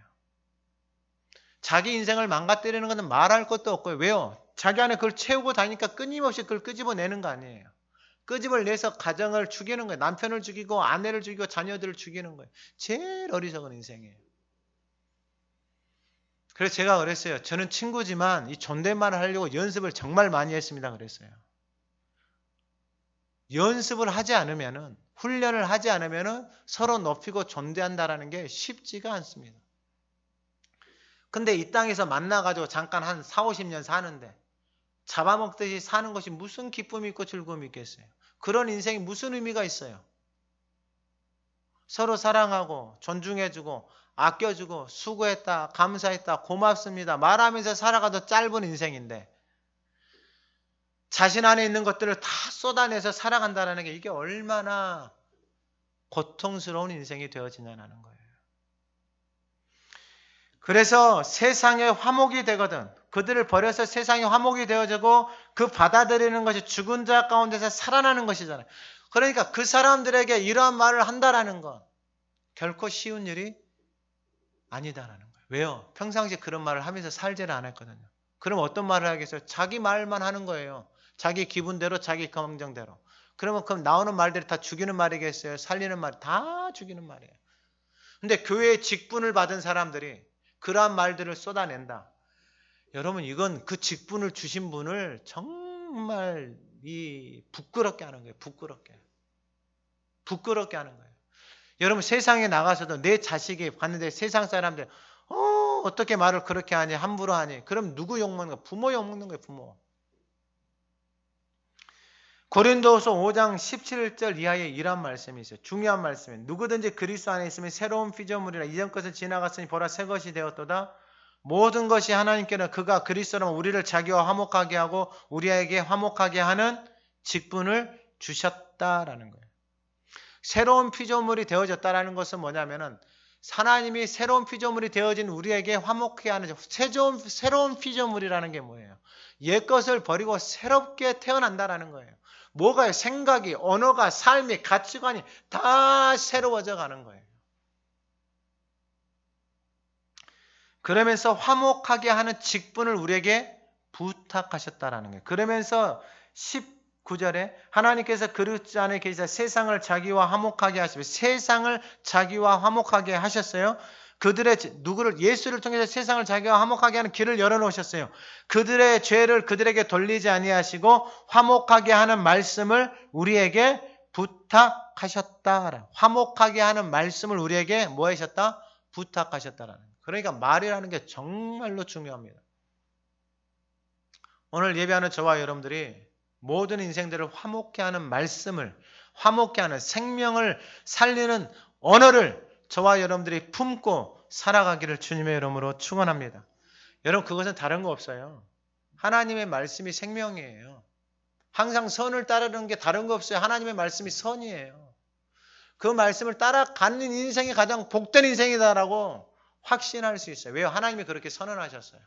자기 인생을 망가뜨리는 것은 말할 것도 없고요. 왜요? 자기 안에 그걸 채우고 다니니까 끊임없이 그걸 끄집어내는 거 아니에요. 끄집을 내서 가정을 죽이는 거예요. 남편을 죽이고 아내를 죽이고 자녀들을 죽이는 거예요. 제일 어리석은 인생이에요. 그래서 제가 그랬어요. 저는 친구지만 이 존댓말을 하려고 연습을 정말 많이 했습니다. 그랬어요. 연습을 하지 않으면은 훈련을 하지 않으면은 서로 높이고 존대한다라는 게 쉽지가 않습니다. 근데 이 땅에서 만나가지고 잠깐 한 4, 50년 사는데 잡아먹듯이 사는 것이 무슨 기쁨이 있고 즐거움이 있겠어요. 그런 인생이 무슨 의미가 있어요. 서로 사랑하고 존중해주고 아껴주고 수고했다 감사했다 고맙습니다 말하면서 살아가도 짧은 인생인데 자신 안에 있는 것들을 다 쏟아내서 살아간다는 게 이게 얼마나 고통스러운 인생이 되어지냐는 거예요. 그래서 세상의 화목이 되거든 그들을 버려서 세상의 화목이 되어지고 그 받아들이는 것이 죽은 자 가운데서 살아나는 것이잖아요. 그러니까 그 사람들에게 이러한 말을 한다라는 건 결코 쉬운 일이 아니다라는 거예요. 왜요? 평상시에 그런 말을 하면서 살지를 않았거든요. 그럼 어떤 말을 하겠어요? 자기 말만 하는 거예요. 자기 기분대로 자기 감정대로. 그러면 나오는 말들이 다 죽이는 말이겠어요? 살리는 말 다 죽이는 말이에요. 근데 교회의 직분을 받은 사람들이 그러한 말들을 쏟아낸다. 여러분 이건 그 직분을 주신 분을 정말 부끄럽게 하는 거예요. 부끄럽게 하는 거예요. 여러분 세상에 나가서도 내 자식이 봤는데 세상 사람들 어떻게 말을 그렇게 하니 함부로 하니 그럼 누구 욕먹는 거야? 부모 욕먹는 거예요. 부모. 고린도후서 5장 17절 이하에 이런 말씀이 있어요. 중요한 말씀이에요. 누구든지 그리스도 안에 있으면 새로운 피조물이라 이전 것은 지나갔으니 보라 새 것이 되었도다. 모든 것이 하나님께는 그가 그리스도로 우리를 자기와 화목하게 하고 우리에게 화목하게 하는 직분을 주셨다라는 거예요. 새로운 피조물이 되어졌다라는 것은 뭐냐면은 하나님이 새로운 피조물이 되어진 우리에게 화목하게 하는 새로운 피조물이라는 게 뭐예요? 옛 것을 버리고 새롭게 태어난다라는 거예요. 뭐가요? 생각이, 언어가, 삶이, 가치관이 다 새로워져 가는 거예요. 그러면서 화목하게 하는 직분을 우리에게 부탁하셨다라는 거예요. 그러면서 19절에 하나님께서 그릇 안에 계시사 세상을 자기와 화목하게 하시며 세상을 자기와 화목하게 하셨어요. 예수를 통해서 세상을 자기와 화목하게 하는 길을 열어놓으셨어요. 그들의 죄를 그들에게 돌리지 아니하시고 화목하게 하는 말씀을 우리에게 부탁하셨다. 화목하게 하는 말씀을 우리에게 뭐 하셨다? 부탁하셨다라는. 그러니까 말이라는 게 정말로 중요합니다. 오늘 예배하는 저와 여러분들이 모든 인생들을 화목케 하는 말씀을, 화목케 하는 생명을 살리는 언어를 저와 여러분들이 품고 살아가기를 주님의 이름으로 축원합니다. 여러분, 그것은 다른 거 없어요. 하나님의 말씀이 생명이에요. 항상 선을 따르는 게 다른 거 없어요. 하나님의 말씀이 선이에요. 그 말씀을 따라가는 인생이 가장 복된 인생이다라고 확신할 수 있어요. 왜요? 하나님이 그렇게 선언하셨어요.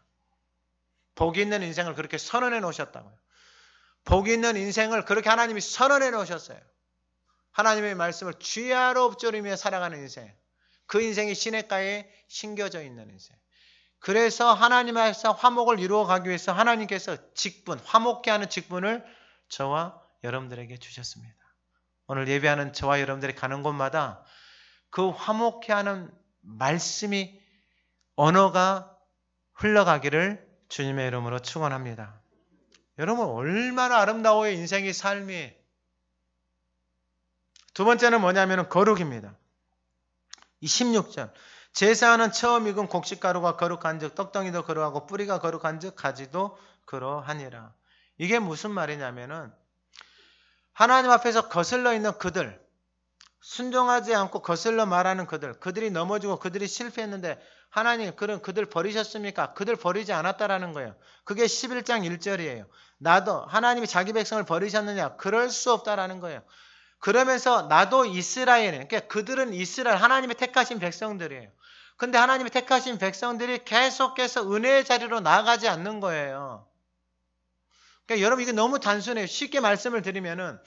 복이 있는 인생을 그렇게 선언해 놓으셨다고요. 복이 있는 인생을 그렇게 하나님이 선언해 놓으셨어요. 하나님의 말씀을 쥐하로 엎조리며 살아가는 인생. 그 인생이 시냇가에 심겨져 있는 인생. 그래서 하나님께서 화목을 이루어 가기 위해서 하나님께서 직분, 화목케 하는 직분을 저와 여러분들에게 주셨습니다. 오늘 예배하는 저와 여러분들이 가는 곳마다 그 화목케 하는 말씀이, 언어가 흘러가기를 주님의 이름으로 축원합니다. 여러분, 얼마나 아름다워요, 인생의 삶이. 두 번째는 뭐냐면 거룩입니다. 이 16절. 제사하는 처음 익은 곡식가루가 거룩한 즉 떡덩이도 거룩하고 뿌리가 거룩한 즉 가지도 그러하니라. 이게 무슨 말이냐면은 하나님 앞에서 거슬러 있는 그들, 순종하지 않고 거슬러 말하는 그들이 넘어지고 그들이 실패했는데 하나님 그들 버리셨습니까? 그들 버리지 않았다라는 거예요. 그게 11장 1절이에요. 나도 하나님이 자기 백성을 버리셨느냐? 그럴 수 없다라는 거예요. 그러면서 나도 이스라엘이에요. 그러니까 그들은 이스라엘, 하나님의 택하신 백성들이에요. 근데 하나님의 택하신 백성들이 계속해서 은혜의 자리로 나아가지 않는 거예요. 그러니까 여러분, 이게 너무 단순해요. 쉽게 말씀을 드리면은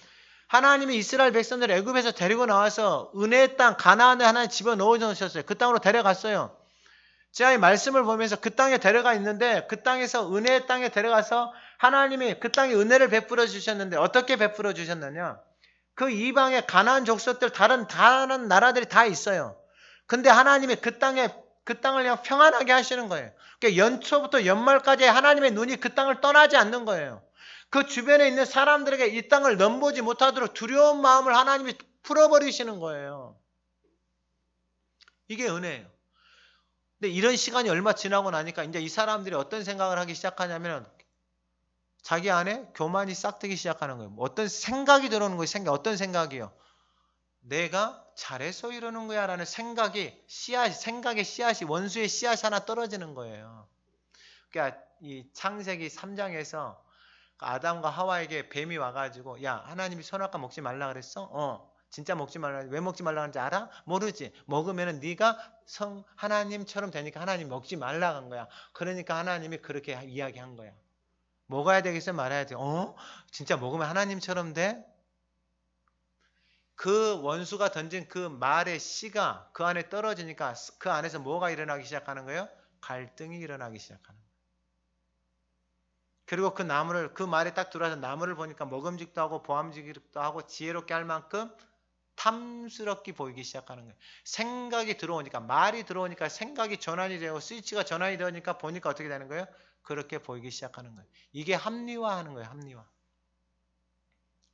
하나님이 이스라엘 백성들을 애굽에서 데리고 나와서 은혜의 땅 가나안에 하나님 집어넣어 놓으셨어요. 그 땅으로 데려갔어요. 제가 이 말씀을 보면서 그 땅에 데려가 있는데 그 땅에서 은혜의 땅에 데려가서 하나님이 그 땅에 은혜를 베풀어 주셨는데 어떻게 베풀어 주셨느냐? 그 이방의 가나안 족속들 다른 나라들이 다 있어요. 근데 하나님이 그 땅을 그냥 평안하게 하시는 거예요. 그러니까 연초부터 연말까지 하나님의 눈이 그 땅을 떠나지 않는 거예요. 그 주변에 있는 사람들에게 이 땅을 넘보지 못하도록 두려운 마음을 하나님이 풀어버리시는 거예요. 이게 은혜예요. 근데 이런 시간이 얼마 지나고 나니까 이제 이 사람들이 어떤 생각을 하기 시작하냐면 자기 안에 교만이 싹트기 시작하는 거예요. 어떤 생각이 들어오는 거예요. 어떤 생각이요? 내가 잘해서 이러는 거야 라는 생각의 씨앗이, 원수의 씨앗이 하나 떨어지는 거예요. 그러니까 이 창세기 3장에서 아담과 하와에게 뱀이 와가지고 야, 하나님이 선악과 먹지 말라 그랬어? 진짜 먹지 말라. 왜 먹지 말라 하는지 알아? 모르지. 먹으면은 네가 하나님처럼 되니까 하나님 먹지 말라 한 거야. 그러니까 하나님이 그렇게 이야기한 거야. 먹어야 되겠어? 말아야 돼? 진짜 먹으면 하나님처럼 돼? 그 원수가 던진 그 말의 씨가 그 안에 떨어지니까 그 안에서 뭐가 일어나기 시작하는 거예요? 갈등이 일어나기 시작하는 거예요. 그리고 그 말에 딱 들어와서 나무를 보니까 먹음직도 하고 보암직도 하고 지혜롭게 할 만큼 탐스럽게 보이기 시작하는 거예요. 생각이 들어오니까, 말이 들어오니까 생각이 전환이 되고 스위치가 전환이 되니까 보니까 어떻게 되는 거예요? 그렇게 보이기 시작하는 거예요. 이게 합리화하는 거예요. 합리화.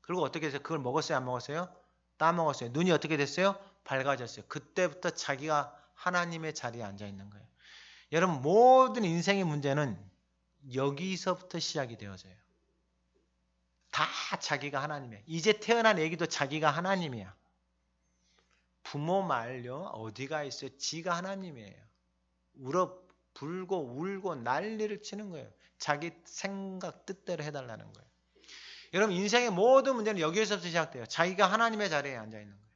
그리고 어떻게 해서 그걸 먹었어요? 안 먹었어요? 따먹었어요. 눈이 어떻게 됐어요? 밝아졌어요. 그때부터 자기가 하나님의 자리에 앉아 있는 거예요. 여러분, 모든 인생의 문제는 여기서부터 시작이 되어져요. 다 자기가 하나님이에요. 이제 태어난 애기도 자기가 하나님이야. 부모 말려 어디가 있어요? 지가 하나님이에요. 불고 울고 난리를 치는 거예요. 자기 생각 뜻대로 해달라는 거예요. 여러분, 인생의 모든 문제는 여기에서부터 시작돼요. 자기가 하나님의 자리에 앉아 있는 거예요.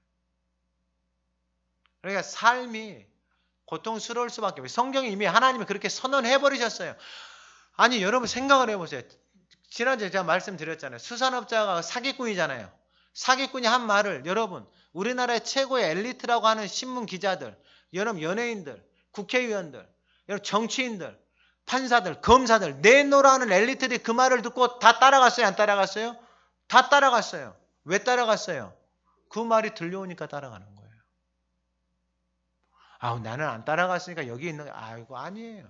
그러니까 삶이 고통스러울 수밖에 없어요. 성경이 이미 하나님이 그렇게 선언해버리셨어요. 아니, 여러분 생각을 해보세요. 지난주에 제가 말씀드렸잖아요. 수산업자가 사기꾼이잖아요. 사기꾼이 한 말을, 여러분, 우리나라의 최고의 엘리트라고 하는 신문 기자들, 여러분 연예인들, 국회의원들, 여러분 정치인들, 판사들, 검사들, 내노라는 엘리트들이 그 말을 듣고 다 따라갔어요? 안 따라갔어요? 다 따라갔어요. 왜 따라갔어요? 그 말이 들려오니까 따라가는 거예요. 아우 나는 안 따라갔으니까 여기 있는 거 아이고 아니에요.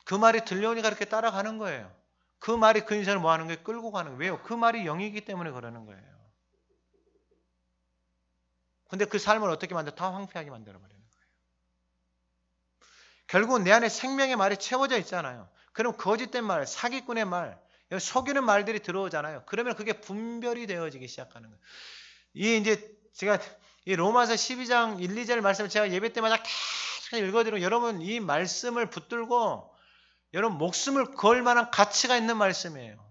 그 말이 들려오니까 그렇게 따라가는 거예요. 그 말이 그 인생을 뭐 하는 거예요? 끌고 가는 거예요. 왜요? 그 말이 영이기 때문에 그러는 거예요. 근데 그 삶을 어떻게 만들어? 다 황폐하게 만들어버리는 거예요. 결국은 내 안에 생명의 말이 채워져 있잖아요. 그럼 거짓된 말, 사기꾼의 말, 속이는 말들이 들어오잖아요. 그러면 그게 분별이 되어지기 시작하는 거예요. 이 이제 제가 이 로마서 12장 1, 2절 말씀을 제가 예배 때마다 계속 읽어드리고 여러분 이 말씀을 붙들고 여러분 목숨을 걸 만한 가치가 있는 말씀이에요.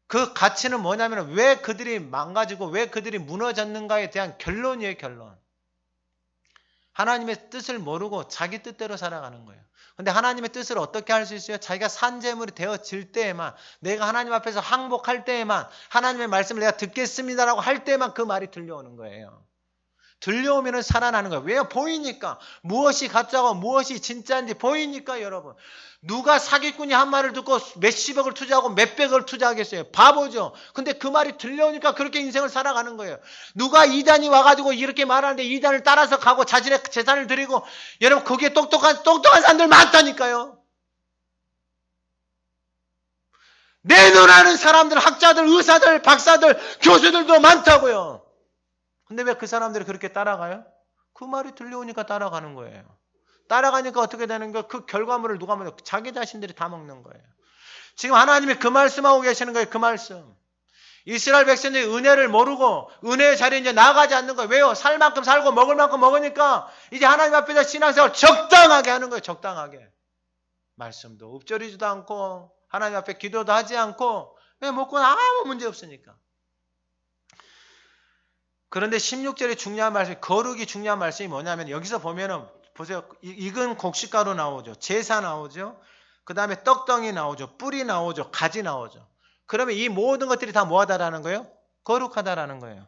그 가치는 뭐냐면 왜 그들이 망가지고 왜 그들이 무너졌는가에 대한 결론이에요. 결론. 하나님의 뜻을 모르고 자기 뜻대로 살아가는 거예요. 근데 하나님의 뜻을 어떻게 할 수 있어요? 자기가 산재물이 되어질 때에만, 내가 하나님 앞에서 항복할 때에만, 하나님의 말씀을 내가 듣겠습니다라고 할 때만 그 말이 들려오는 거예요. 들려오면 살아나는 거예요. 왜요? 보이니까. 무엇이 가짜고 무엇이 진짜인지 보이니까 여러분. 누가 사기꾼이 한 말을 듣고 몇십억을 투자하고 몇백억을 투자하겠어요? 바보죠. 근데 그 말이 들려오니까 그렇게 인생을 살아가는 거예요. 누가 이단이 와가지고 이렇게 말하는데 이단을 따라서 가고 자신의 재산을 드리고 여러분 거기에 똑똑한 사람들 많다니까요. 내 눈 아는 사람들, 학자들, 의사들, 박사들, 교수들도 많다고요. 근데 왜 그 사람들이 그렇게 따라가요? 그 말이 들려오니까 따라가는 거예요. 따라가니까 어떻게 되는 거예요? 그 결과물을 누가 먹는 거예요? 자기 자신들이 다 먹는 거예요. 지금 하나님이 그 말씀하고 계시는 거예요. 그 말씀. 이스라엘 백성들이 은혜를 모르고 은혜의 자리에 이제 나가지 않는 거예요. 왜요? 살 만큼 살고 먹을 만큼 먹으니까 이제 하나님 앞에서 신앙생활 적당하게 하는 거예요. 적당하게. 말씀도 읊조리지도 않고 하나님 앞에 기도도 하지 않고 왜 먹고는 아무 문제 없으니까. 그런데 16절에 중요한 말씀이 거룩이 중요한 말씀이 뭐냐면 여기서 보면은 보세요. 익은 곡식가루 나오죠. 제사 나오죠. 그 다음에 떡덩이 나오죠. 뿔이 나오죠. 가지 나오죠. 그러면 이 모든 것들이 다 뭐하다라는 거예요? 거룩하다라는 거예요.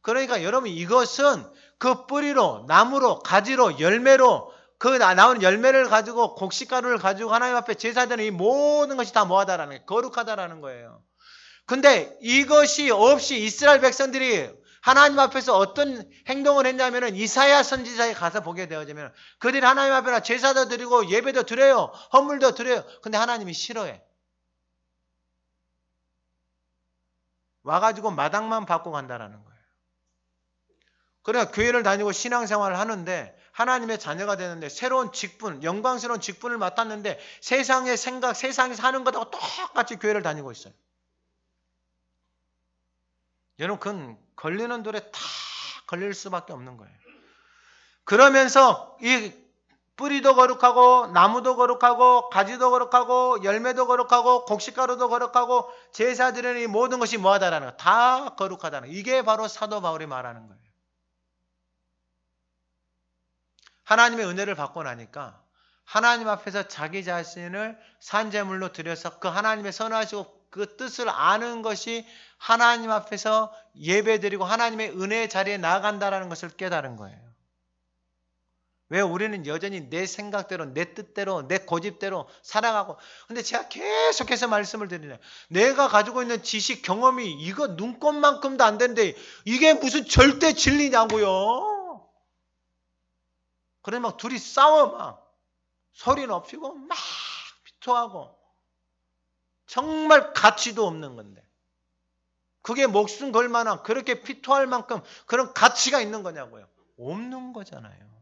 그러니까 여러분 이것은 그 뿌리로 나무로 가지로 열매로 그 나오는 열매를 가지고 곡식가루를 가지고 하나님 앞에 제사되는 이 모든 것이 다 뭐하다라는 거예요? 거룩하다라는 거예요. 근데 이것이 없이 이스라엘 백성들이 하나님 앞에서 어떤 행동을 했냐면은 이사야 선지자에 가서 보게 되어지면 그들이 하나님 앞에나 제사도 드리고 예배도 드려요. 헌물도 드려요. 근데 하나님이 싫어해. 와가지고 마당만 받고 간다라는 거예요. 그러니까 교회를 다니고 신앙생활을 하는데 하나님의 자녀가 되는데 새로운 직분, 영광스러운 직분을 맡았는데 세상의 생각, 세상에서 하는 것하고 똑같이 교회를 다니고 있어요. 여러분 그건 걸리는 돌에 다 걸릴 수밖에 없는 거예요. 그러면서 이 뿌리도 거룩하고 나무도 거룩하고 가지도 거룩하고 열매도 거룩하고 곡식가루도 거룩하고 제사 드리는 이 모든 것이 뭐하다라는 거. 다 거룩하다는 거. 이게 바로 사도 바울이 말하는 거예요. 하나님의 은혜를 받고 나니까 하나님 앞에서 자기 자신을 산제물로 드려서 그 하나님의 선하시고 그 뜻을 아는 것이 하나님 앞에서 예배드리고 하나님의 은혜의 자리에 나아간다는 것을 깨달은 거예요. 왜 우리는 여전히 내 생각대로 내 뜻대로 내 고집대로 살아가고 근데 제가 계속해서 말씀을 드리네요. 내가 가지고 있는 지식 경험이 이거 눈꼽만큼도 안 되는데 이게 무슨 절대 진리냐고요. 그래 막 둘이 싸워 막 소리 높이고 막 비토하고 정말 가치도 없는 건데 그게 목숨 걸 만한 그렇게 피토할 만큼 그런 가치가 있는 거냐고요. 없는 거잖아요.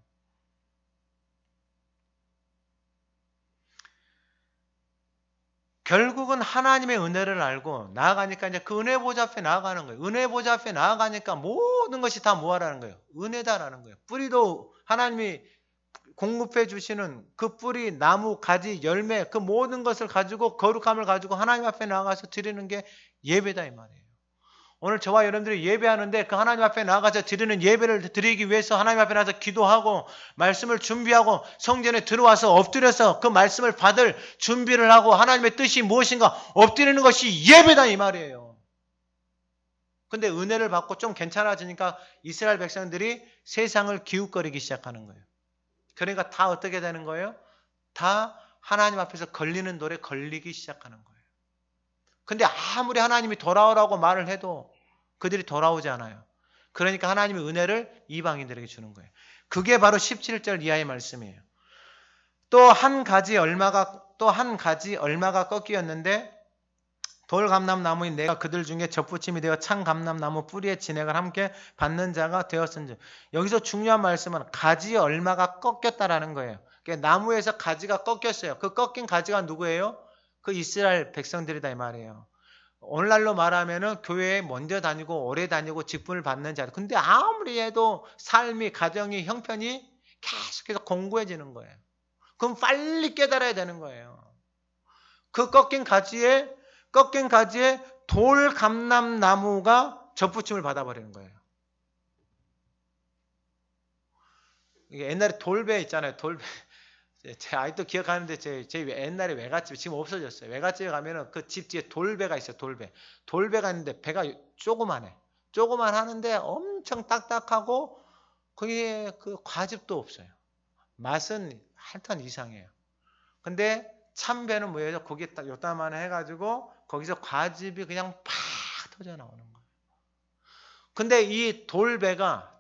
결국은 하나님의 은혜를 알고 나아가니까 이제 그 은혜 보좌 앞에 나아가는 거예요. 은혜 보좌 앞에 나아가니까 모든 것이 다 뭐하라는 거예요? 은혜다라는 거예요. 뿌리도 하나님이 공급해 주시는 그 뿌리, 나무, 가지, 열매 그 모든 것을 가지고 거룩함을 가지고 하나님 앞에 나가서 드리는 게 예배다 이 말이에요. 오늘 저와 여러분들이 예배하는데 그 하나님 앞에 나가서 드리는 예배를 드리기 위해서 하나님 앞에 나가서 기도하고 말씀을 준비하고 성전에 들어와서 엎드려서 그 말씀을 받을 준비를 하고 하나님의 뜻이 무엇인가 엎드리는 것이 예배다 이 말이에요. 근데 은혜를 받고 좀 괜찮아지니까 이스라엘 백성들이 세상을 기웃거리기 시작하는 거예요. 그러니까 다 어떻게 되는 거예요? 다 하나님 앞에서 걸리는 돌에 걸리기 시작하는 거예요. 근데 아무리 하나님이 돌아오라고 말을 해도 그들이 돌아오지 않아요. 그러니까 하나님의 은혜를 이방인들에게 주는 거예요. 그게 바로 17절 이하의 말씀이에요. 또 한 가지 얼마가 꺾이었는데 돌감람나무인 내가 그들 중에 접붙임이 되어 창감람나무 뿌리의 진액을 함께 받는 자가 되었은지. 여기서 중요한 말씀은 가지 얼마가 꺾였다라는 거예요. 그러니까 나무에서 가지가 꺾였어요. 그 꺾인 가지가 누구예요? 그 이스라엘 백성들이다 이 말이에요. 오늘날로 말하면은 교회에 먼저 다니고 오래 다니고 직분을 받는 자들. 근데 아무리 해도 삶이, 가정이, 형편이 계속해서 공고해지는 거예요. 그럼 빨리 깨달아야 되는 거예요. 그 꺾인 가지에 돌감람나무가 접붙임을 받아버리는 거예요. 이게 옛날에 돌배 있잖아요. 돌배. 제 아직도 기억하는데 제 옛날에 외갓집 지금 없어졌어요. 외갓집에 가면은 그 집 뒤에 돌배가 있어요. 돌배가 있는데 배가 조그만해. 조그만하는데 엄청 딱딱하고 거기에 그 과즙도 없어요. 맛은 하여튼 이상해요. 근데 참배는 뭐예요? 거기에 딱 요따만 해가지고 거기서 과즙이 그냥 팍 터져 나오는 거예요. 근데 이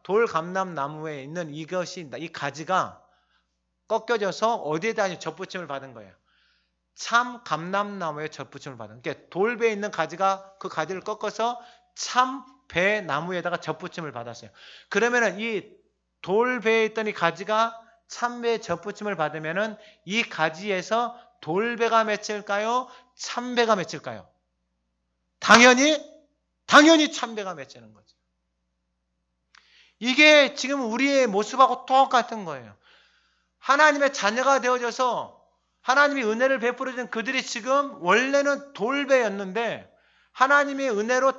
돌감람나무에 있는 이 가지가 꺾여져서 어디에다 접붙임을 받은 거예요? 참 감람나무에 접붙임을 받은. 그러니까 돌배에 있는 가지가 그 가지를 꺾어서 참 배나무에다가 접붙임을 받았어요. 그러면은 이 돌배에 있던 이 가지가 참배에 접붙임을 받으면은 이 가지에서 돌배가 맺힐까요? 참배가 맺힐까요? 당연히 참배가 맺히는 거죠. 이게 지금 우리의 모습하고 똑같은 거예요. 하나님의 자녀가 되어져서 하나님이 은혜를 베풀어 준 그들이 지금 원래는 돌배였는데 하나님의 은혜로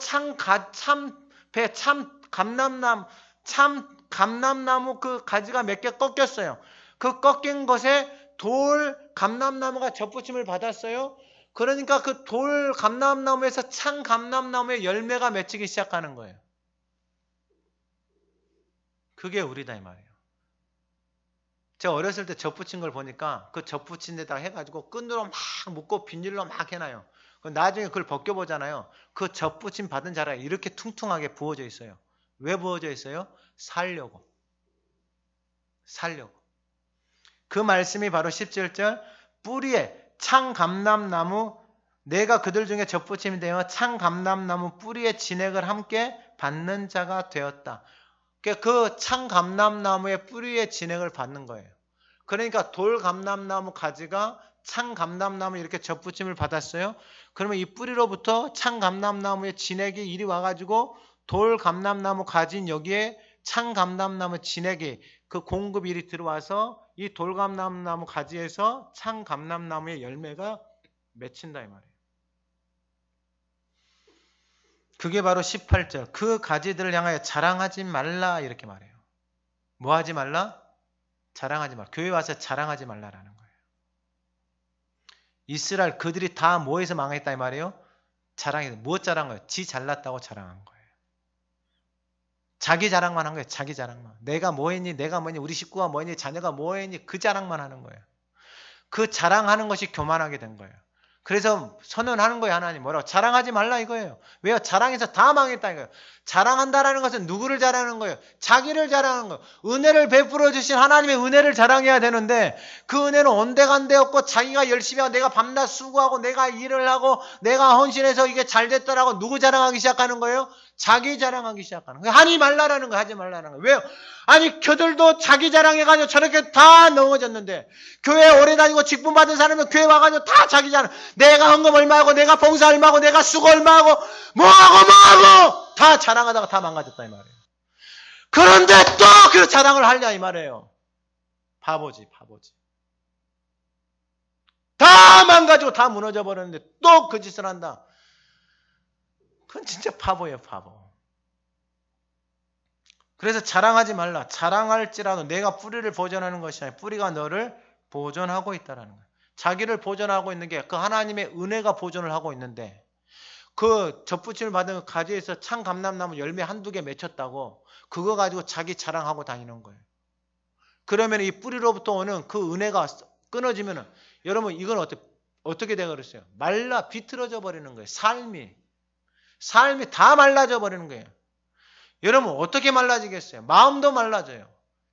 감람나무 그 가지가 몇 개 꺾였어요. 그 꺾인 것에 돌감람나무가 접붙임을 받았어요. 그러니까 그 돌감람나무에서 참감람나무의 열매가 맺히기 시작하는 거예요. 그게 우리다 이 말이에요. 제가 어렸을 때 접붙인 걸 보니까 그 접붙인 데다가 해가지고 끈으로 막 묶고 비닐로 막 해놔요. 나중에 그걸 벗겨보잖아요. 그 접붙임 받은 자리가 이렇게 퉁퉁하게 부어져 있어요. 왜 부어져 있어요? 살려고. 그 말씀이 바로 17절 뿌리에 창감람나무 내가 그들 중에 접붙임이 되어 창감람나무 뿌리의 진액을 함께 받는 자가 되었다. 그 창감람나무의 뿌리의 진액을 받는 거예요. 그러니까 돌감람나무 가지가 창감람나무 이렇게 접붙임을 받았어요. 그러면 이 뿌리로부터 창감람나무의 진액이 이리 와가지고 돌감람나무 가진 여기에 창감람나무 진액이 그 공급이 이리 들어와서 이 돌감람나무 가지에서 창감람나무의 열매가 맺힌다 이 말이에요. 그게 바로 18절. 그 가지들을 향하여 자랑하지 말라 이렇게 말해요. 뭐 하지 말라? 자랑하지 말라. 교회 와서 자랑하지 말라라는 거예요. 이스라엘 그들이 다 뭐해서 망했다 이 말이에요? 자랑해서. 무엇 자랑한 거예요? 지 잘났다고 자랑한 거예요. 자기 자랑만 한 거예요. 자기 자랑만. 내가 뭐 했니? 내가 뭐니? 우리 식구가 뭐 했니? 자녀가 뭐 했니? 그 자랑만 하는 거예요. 그 자랑하는 것이 교만하게 된 거예요. 그래서 선언하는 거예요. 하나님 뭐라고? 자랑하지 말라 이거예요. 왜요? 자랑해서 다 망했다 이거예요. 자랑한다라는 것은 누구를 자랑하는 거예요? 자기를 자랑하는 거예요. 은혜를 베풀어 주신 하나님의 은혜를 자랑해야 되는데 그 은혜는 온데간데 없고 자기가 열심히 하고 내가 밤낮 수고하고 내가 일을 하고 내가 헌신해서 이게 잘 됐더라고 누구 자랑하기 시작하는 거예요? 자기 자랑하기 시작하는 거예요. 하지 말라라는 거예요. 하지 말라는 거예요. 왜요? 아니 그들도 자기 자랑해가지고 저렇게 다 넘어졌는데 교회 오래 다니고 직분 받은 사람은 교회 와가지고 다 자기 자랑 내가 헌금 얼마하고 내가 봉사 얼마하고 내가 수고 얼마하고 뭐하고 다 자랑하다가 다 망가졌다 이 말이에요. 그런데 또 그 자랑을 하냐 이 말이에요. 바보지. 다 망가지고 다 무너져 버렸는데 또 그 짓을 한다. 그건 진짜 바보예요. 바보. 그래서 자랑하지 말라. 자랑할지라도 내가 뿌리를 보존하는 것이 아니라 뿌리가 너를 보존하고 있다라는 거예요. 자기를 보존하고 있는 게 그 하나님의 은혜가 보존을 하고 있는데 그 접붙임을 받은 가지에서 창감람나무 열매 한두 개 맺혔다고 그거 가지고 자기 자랑하고 다니는 거예요. 그러면 이 뿌리로부터 오는 그 은혜가 끊어지면은 여러분 이건 어떻게 되가 그랬어요? 말라 비틀어져 버리는 거예요. 삶이 다 말라져 버리는 거예요. 여러분 어떻게 말라지겠어요? 마음도 말라져요.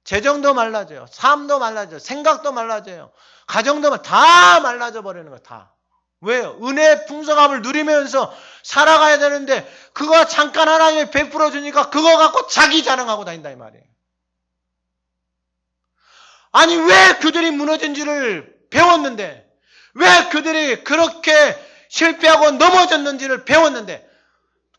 재정도 말라져요. 삶도 말라져요. 생각도 말라져요. 가정도 다 말라져 버리는 거예요. 다. 왜요? 은혜의 풍성함을 누리면서 살아가야 되는데 그거 잠깐 하나님이 베풀어 주니까 그거 갖고 자기 자랑하고 다닌다 이 말이에요. 아니 왜 그들이 무너진지를 배웠는데, 왜 그들이 그렇게 실패하고 넘어졌는지를 배웠는데,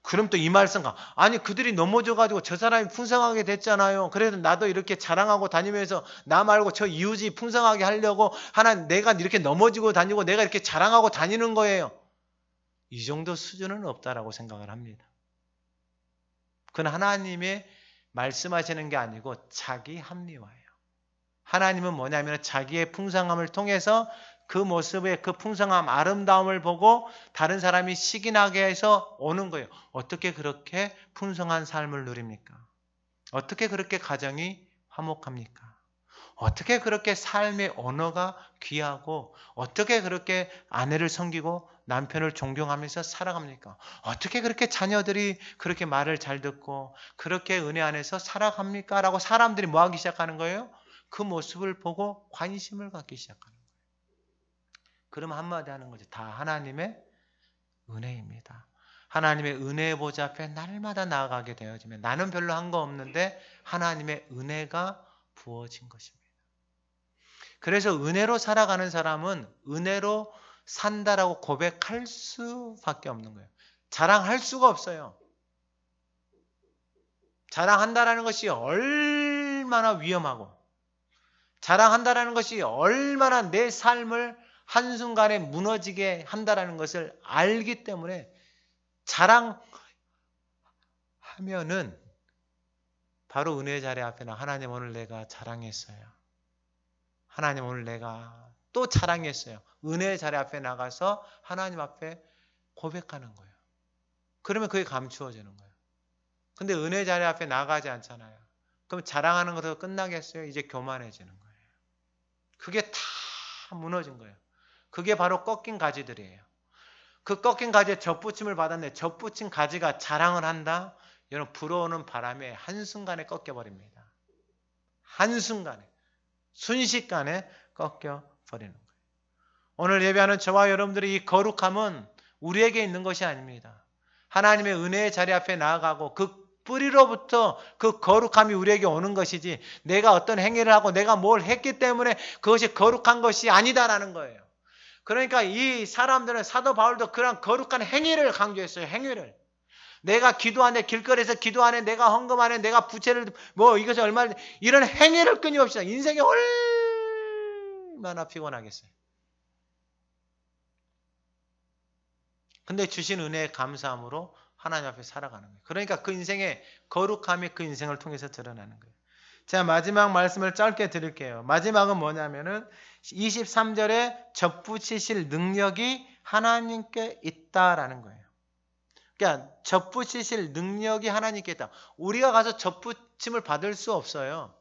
그럼 또 이 말씀가, 아니 그들이 넘어져가지고 저 사람이 풍성하게 됐잖아요. 그래서 나도 이렇게 자랑하고 다니면서 나 말고 저 이웃이 풍성하게 하려고 하나님 내가 이렇게 넘어지고 다니고 내가 이렇게 자랑하고 다니는 거예요. 이 정도 수준은 없다라고 생각을 합니다. 그건 하나님의 말씀하시는 게 아니고 자기 합리화예요. 하나님은 뭐냐면 자기의 풍성함을 통해서 그 모습의 그 풍성함, 아름다움을 보고 다른 사람이 시기나게 해서 오는 거예요. 어떻게 그렇게 풍성한 삶을 누립니까? 어떻게 그렇게 가정이 화목합니까? 어떻게 그렇게 삶의 언어가 귀하고 어떻게 그렇게 아내를 섬기고 남편을 존경하면서 살아갑니까? 어떻게 그렇게 자녀들이 그렇게 말을 잘 듣고 그렇게 은혜 안에서 살아갑니까? 라고 사람들이 뭐 하기 시작하는 거예요? 그 모습을 보고 관심을 갖기 시작하는 거예요. 그럼 한마디 하는 거죠. 다 하나님의 은혜입니다. 하나님의 은혜의 보좌 앞에 날마다 나아가게 되어지면 나는 별로 한 거 없는데 하나님의 은혜가 부어진 것입니다. 그래서 은혜로 살아가는 사람은 은혜로 산다라고 고백할 수밖에 없는 거예요. 자랑할 수가 없어요. 자랑한다라는 것이 얼마나 위험하고 자랑한다라는 것이 얼마나 내 삶을 한순간에 무너지게 한다라는 것을 알기 때문에 자랑하면은 바로 은혜의 자리 앞에는 하나님 오늘 내가 자랑했어요. 하나님 오늘 내가 또 자랑했어요. 은혜의 자리 앞에 나가서 하나님 앞에 고백하는 거예요. 그러면 그게 감추어지는 거예요. 근데 은혜의 자리 앞에 나가지 않잖아요. 그럼 자랑하는 것으로 끝나겠어요? 이제 교만해지는 거예요. 그게 다 무너진 거예요. 그게 바로 꺾인 가지들이에요. 그 꺾인 가지에 젖붙임을 받았는데 젖붙인 가지가 자랑을 한다? 여러분 불어오는 바람에 한순간에 꺾여버립니다. 한순간에 순식간에 꺾여버리는 거예요. 오늘 예배하는 저와 여러분들의 이 거룩함은 우리에게 있는 것이 아닙니다. 하나님의 은혜의 자리 앞에 나아가고 그 뿌리로부터 그 거룩함이 우리에게 오는 것이지 내가 어떤 행위를 하고 내가 뭘 했기 때문에 그것이 거룩한 것이 아니다라는 거예요. 그러니까 이 사람들은 사도 바울도 그런 거룩한 행위를 강조했어요. 행위를. 내가 기도하네, 길거리에서 기도하네, 내가 헌금하네, 내가 부채를 이것이 얼마나 이런 행위를 끊임없이 인생이 얼마나 피곤하겠어요. 근데 주신 은혜에 감사함으로 하나님 앞에 살아가는 거예요. 그러니까 그 인생의 거룩함이 그 인생을 통해서 드러나는 거예요. 자, 마지막 말씀을 짧게 드릴게요. 마지막은 뭐냐면은 23절에 젖붙이실 능력이 하나님께 있다라는 거예요. 그러니까 젖붙이실 능력이 하나님께 있다. 우리가 가서 젖붙임을 받을 수 없어요.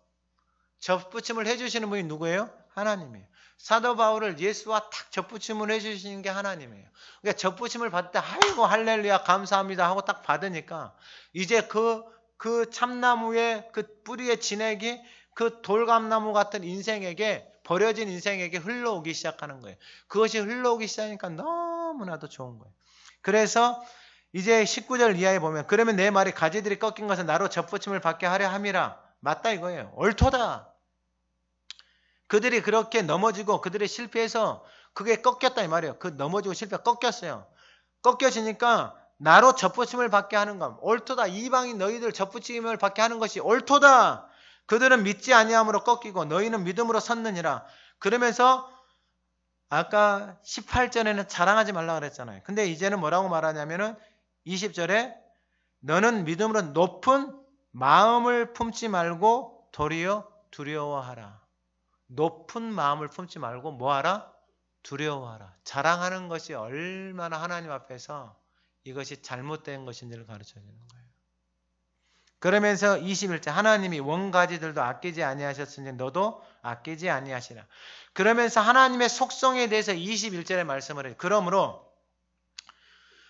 젖붙임을 해주시는 분이 누구예요? 하나님이에요. 사도 바울을 예수와 탁 젖붙임을 해주시는 게 하나님이에요. 그러니까 젖붙임을 받을 때 아이고 할렐루야 감사합니다 하고 딱 받으니까 이제 그 참나무의 그 뿌리의 진액이 그 돌감나무 같은 인생에게 버려진 인생에게 흘러오기 시작하는 거예요. 그것이 흘러오기 시작하니까 너무나도 좋은 거예요. 그래서 이제 19절 이하에 보면 그러면 내 말이 가지들이 꺾인 것은 나로 젖붙임을 받게 하려 함이라. 맞다 이거예요. 옳도다. 그들이 그렇게 넘어지고 그들이 실패해서 그게 꺾였다 이 말이에요. 그 넘어지고 실패 꺾였어요. 꺾여지니까 나로 젖붙임을 받게 하는 것. 옳도다. 이방인 너희들 젖붙임을 받게 하는 것이 옳도다. 그들은 믿지 아니함으로 꺾이고 너희는 믿음으로 섰느니라. 그러면서 아까 18절에는 자랑하지 말라 그랬잖아요. 근데 이제는 뭐라고 말하냐면은 20절에 너는 믿음으로 높은 마음을 품지 말고 도리어 두려워하라. 높은 마음을 품지 말고 뭐하라? 두려워하라. 자랑하는 것이 얼마나 하나님 앞에서 이것이 잘못된 것인지를 가르쳐주는 거예요. 그러면서 21절 하나님이 원가지들도 아끼지 아니하셨으니 너도 아끼지 아니하시라. 그러면서 하나님의 속성에 대해서 21절에 말씀을 해요. 그러므로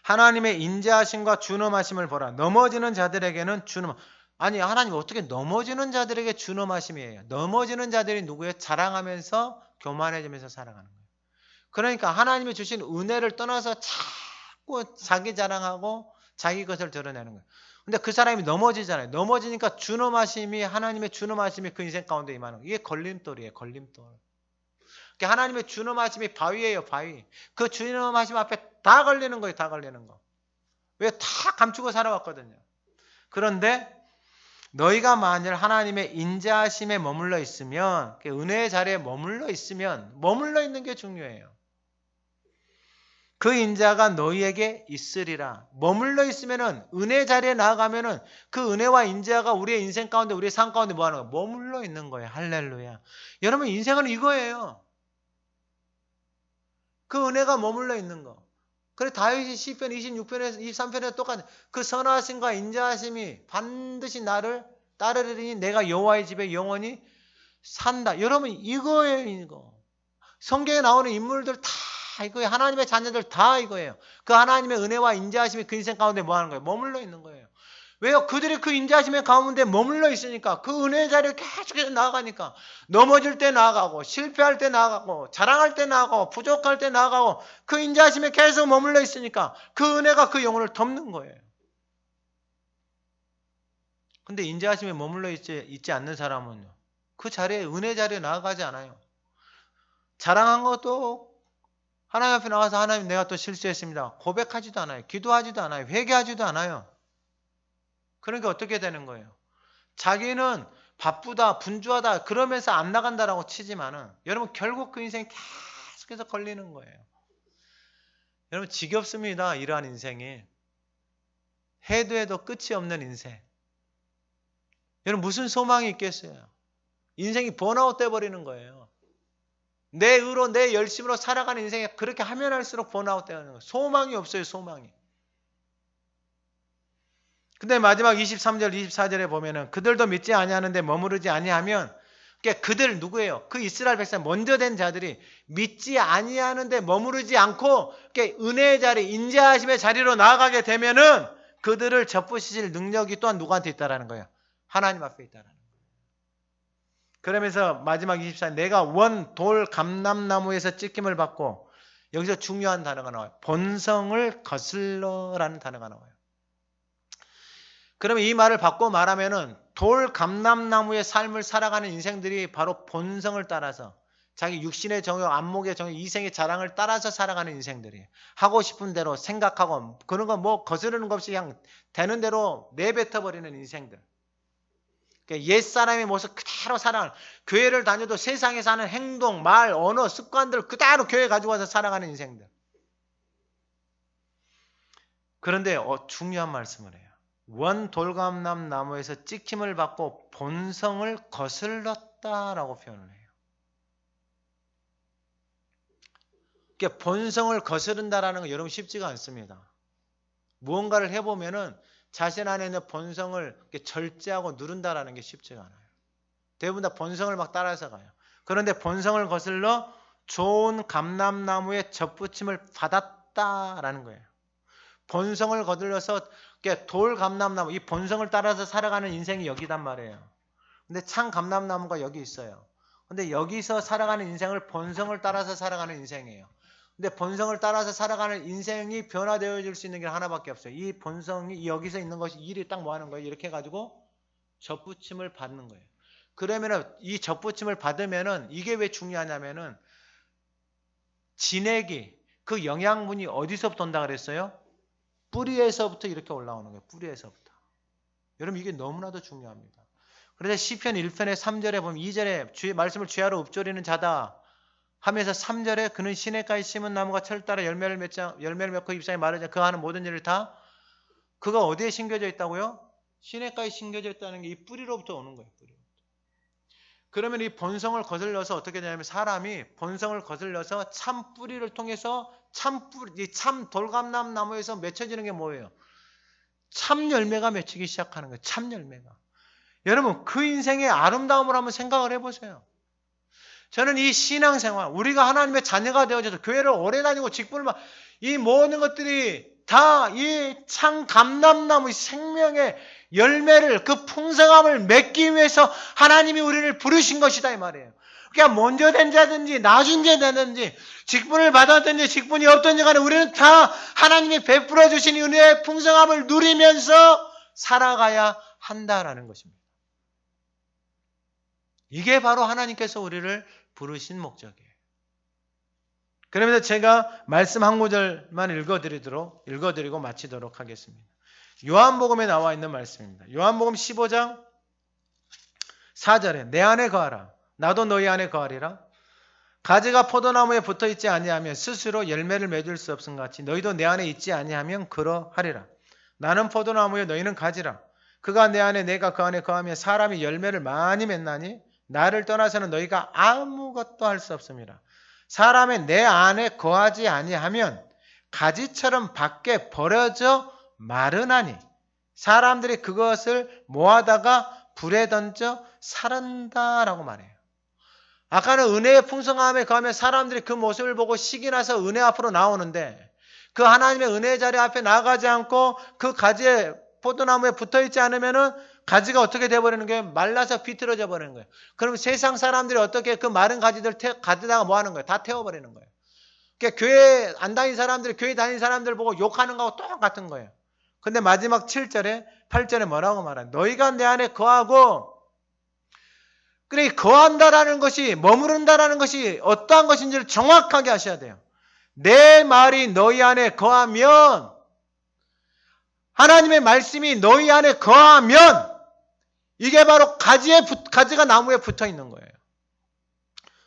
하나님의 인자하심과 준엄하심을 보라. 넘어지는 자들에게는 준엄. 아니 하나님 어떻게 넘어지는 자들에게 준엄하심이에요. 넘어지는 자들이 누구예요? 자랑하면서 교만해지면서 살아가는 거예요. 그러니까 하나님이 주신 은혜를 떠나서 자꾸 자기 자랑하고 자기 것을 드러내는 거예요. 근데 그 사람이 넘어지잖아요. 넘어지니까 준엄하심이 하나님의 준엄하심이 그 인생 가운데 임하는 거예요. 이게 걸림돌이에요. 걸림돌. 그러니까 하나님의 준엄하심이 바위예요. 바위. 그 준엄하심 앞에 다 걸리는 거예요. 다 걸리는 거. 왜? 다 감추고 살아왔거든요. 그런데 너희가 만일 하나님의 인자하심에 머물러 있으면, 은혜의 자리에 머물러 있으면, 머물러 있는 게 중요해요. 그 인자가 너희에게 있으리라. 머물러 있으면은, 은혜 자리에 나아가면은 그 은혜와 인자가 우리의 인생 가운데, 우리의 삶 가운데 뭐 하는 거예요? 머물러 있는 거예요. 할렐루야. 여러분, 인생은 이거예요. 그 은혜가 머물러 있는 거. 그래 다윗이 시편 26편에서 23편에서 똑같은 그 선하심과 인자하심이 반드시 나를 따르리니 내가 여호와의 집에 영원히 산다. 여러분 이거예요. 이거. 성경에 나오는 인물들 다 이거예요. 하나님의 자녀들 다 이거예요. 그 하나님의 은혜와 인자하심이 그 인생 가운데 뭐 하는 거예요? 머물러 있는 거예요. 왜요? 그들이 그 인자하심의 가운데 머물러 있으니까, 그 은혜의 자리에 계속해서 나아가니까, 넘어질 때 나아가고 실패할 때 나아가고 자랑할 때 나아가고 부족할 때 나아가고 그 인자하심에 계속 머물러 있으니까 그 은혜가 그 영혼을 덮는 거예요. 근데 인자하심에 머물러 있지 않는 사람은요, 그 자리에, 은혜 자리에 나아가지 않아요. 자랑한 것도 하나님 앞에 나가서 하나님 내가 또 실수했습니다 고백하지도 않아요. 기도하지도 않아요. 회개하지도 않아요. 그러니까 어떻게 되는 거예요? 자기는 바쁘다, 분주하다 그러면서 안 나간다라고 치지만은 여러분 결국 그 인생이 계속해서 걸리는 거예요. 여러분 지겹습니다. 이러한 인생이. 해도 해도 끝이 없는 인생. 여러분 무슨 소망이 있겠어요? 인생이 번아웃 돼버리는 거예요. 내 의로 내 열심으로 살아가는 인생이 그렇게 하면 할수록 번아웃 되는 거예요. 소망이 없어요. 소망이. 근데 마지막 23절 24절에 보면은 그들도 믿지 아니하는데 머무르지 아니하면, 그러니까 그들 누구예요? 그 이스라엘 백성 먼저 된 자들이 믿지 아니하는데 머무르지 않고, 그러니까 은혜의 자리, 인자하심의 자리로 나아가게 되면은 그들을 접으실 능력이 또한 누구한테 있다라는 거예요? 하나님 앞에 있다라는 거예요. 그러면서 마지막 24절 내가 원 돌 감람나무에서 찢김을 받고, 여기서 중요한 단어가 나와요. 본성을 거슬러라는 단어가 나와요. 그러면 이 말을 바꿔 말하면은 돌 감람나무의 삶을 살아가는 인생들이 바로 본성을 따라서 자기 육신의 정욕, 안목의 정욕, 이생의 자랑을 따라서 살아가는 인생들이에요. 하고 싶은 대로 생각하고 그런 거 뭐 거스르는 것 없이 그냥 되는 대로 내뱉어버리는 인생들. 그러니까 옛사람의 모습 그대로 살아가는, 교회를 다녀도 세상에서 하는 행동, 말, 언어, 습관들 그대로 교회에 가지고 와서 살아가는 인생들. 그런데 중요한 말씀을 해요. 원 돌감람 나무에서 찍힘을 받고 본성을 거슬렀다라고 표현을 해요. 그러니까 본성을 거스른다라는 건 여러분 쉽지가 않습니다. 무언가를 해보면은 자신 안에 있는 본성을 절제하고 누른다라는 게 쉽지가 않아요. 대부분 다 본성을 막 따라서 가요. 그런데 본성을 거슬러 좋은 감람나무에 접붙임을 받았다라는 거예요. 본성을 거슬러서 돌 감람나무, 이 본성을 따라서 살아가는 인생이 여기단 말이에요. 근데 참 감람나무가 여기 있어요. 근데 여기서 살아가는 인생을 본성을 따라서 살아가는 인생이에요. 근데 본성을 따라서 살아가는 인생이 변화되어질 수 있는 게 하나밖에 없어요. 이 본성이 여기서 있는 것이 일이 딱 뭐 하는 거예요? 이렇게 해가지고 접붙임을 받는 거예요. 그러면은 이 접붙임을 받으면은 이게 왜 중요하냐면은 진액이, 그 영양분이 어디서부터 온다 그랬어요? 뿌리에서부터 이렇게 올라오는 거예요. 뿌리에서부터. 여러분 이게 너무나도 중요합니다. 그래서 시편 1편의 3절에 보면 2절에 주의 말씀을 죄하러 읊조리는 자다 하면서 3절에 그는 시냇가에 심은 나무가 철 따라 열매를 맺고 잎사귀 마르자 그 하는 모든 일을 다, 그가 어디에 심겨져 있다고요? 시냇가에 심겨져 있다는 게 이 뿌리로부터 오는 거예요. 뿌리로부터. 그러면 이 본성을 거슬러서 어떻게 되냐면 사람이 본성을 거슬러서 참 뿌리를 통해서 참 돌감람 나무에서 맺혀지는 게 뭐예요? 참 열매가 맺히기 시작하는 거예요. 참 열매가. 여러분 그 인생의 아름다움을 한번 생각을 해보세요. 저는 이 신앙생활, 우리가 하나님의 자녀가 되어져서 교회를 오래 다니고 직분을 이 모든 것들이 다 이 참 감람나무 생명의 열매를, 그 풍성함을 맺기 위해서 하나님이 우리를 부르신 것이다 이 말이에요. 그러니까 먼저 된 자든지 나중 되든지 직분을 받았든지 직분이 없든지 간에 우리는 다 하나님이 베풀어 주신 은혜의 풍성함을 누리면서 살아가야 한다라는 것입니다. 이게 바로 하나님께서 우리를 부르신 목적이에요. 그러면서 제가 말씀 한 구절만 읽어드리고 마치도록 하겠습니다. 요한복음에 나와 있는 말씀입니다. 요한복음 15장 4절에 내 안에 거하라. 나도 너희 안에 거하리라. 가지가 포도나무에 붙어있지 아니하면 스스로 열매를 맺을 수 없음 같이 너희도 내 안에 있지 아니하면 그러하리라. 나는 포도나무에 너희는 가지라. 그가 내 안에 내가 그 안에 거하면 사람이 열매를 많이 맺나니 나를 떠나서는 너희가 아무것도 할 수 없습니다. 사람의 내 안에 거하지 아니하면 가지처럼 밖에 버려져 마르나니 사람들이 그것을 모아다가 불에 던져 사른다라고 말해요. 아까는 은혜의 풍성함에 거하면 사람들이 그 모습을 보고 식이 나서 은혜 앞으로 나오는데 그 하나님의 은혜의 자리 앞에 나가지 않고 그 가지에 포도나무에 붙어있지 않으면은 가지가 어떻게 돼버리는 거예요? 말라서 비틀어져 버리는 거예요. 그럼 세상 사람들이 어떻게 그 마른 가지들 가지다가 뭐 하는 거예요? 다 태워버리는 거예요. 그러니까 교회 안 다니는 사람들이 교회 다니는 사람들 보고 욕하는 거하고 똑같은 거예요. 근데 마지막 7절에 8절에 뭐라고 말하냐? 너희가 내 안에 거하고 그래 거한다라는 것이 머무른다라는 것이 어떠한 것인지를 정확하게 하셔야 돼요. 내 말이 너희 안에 거하면 하나님의 말씀이 너희 안에 거하면 이게 바로 가지가 나무에 붙어 있는 거예요.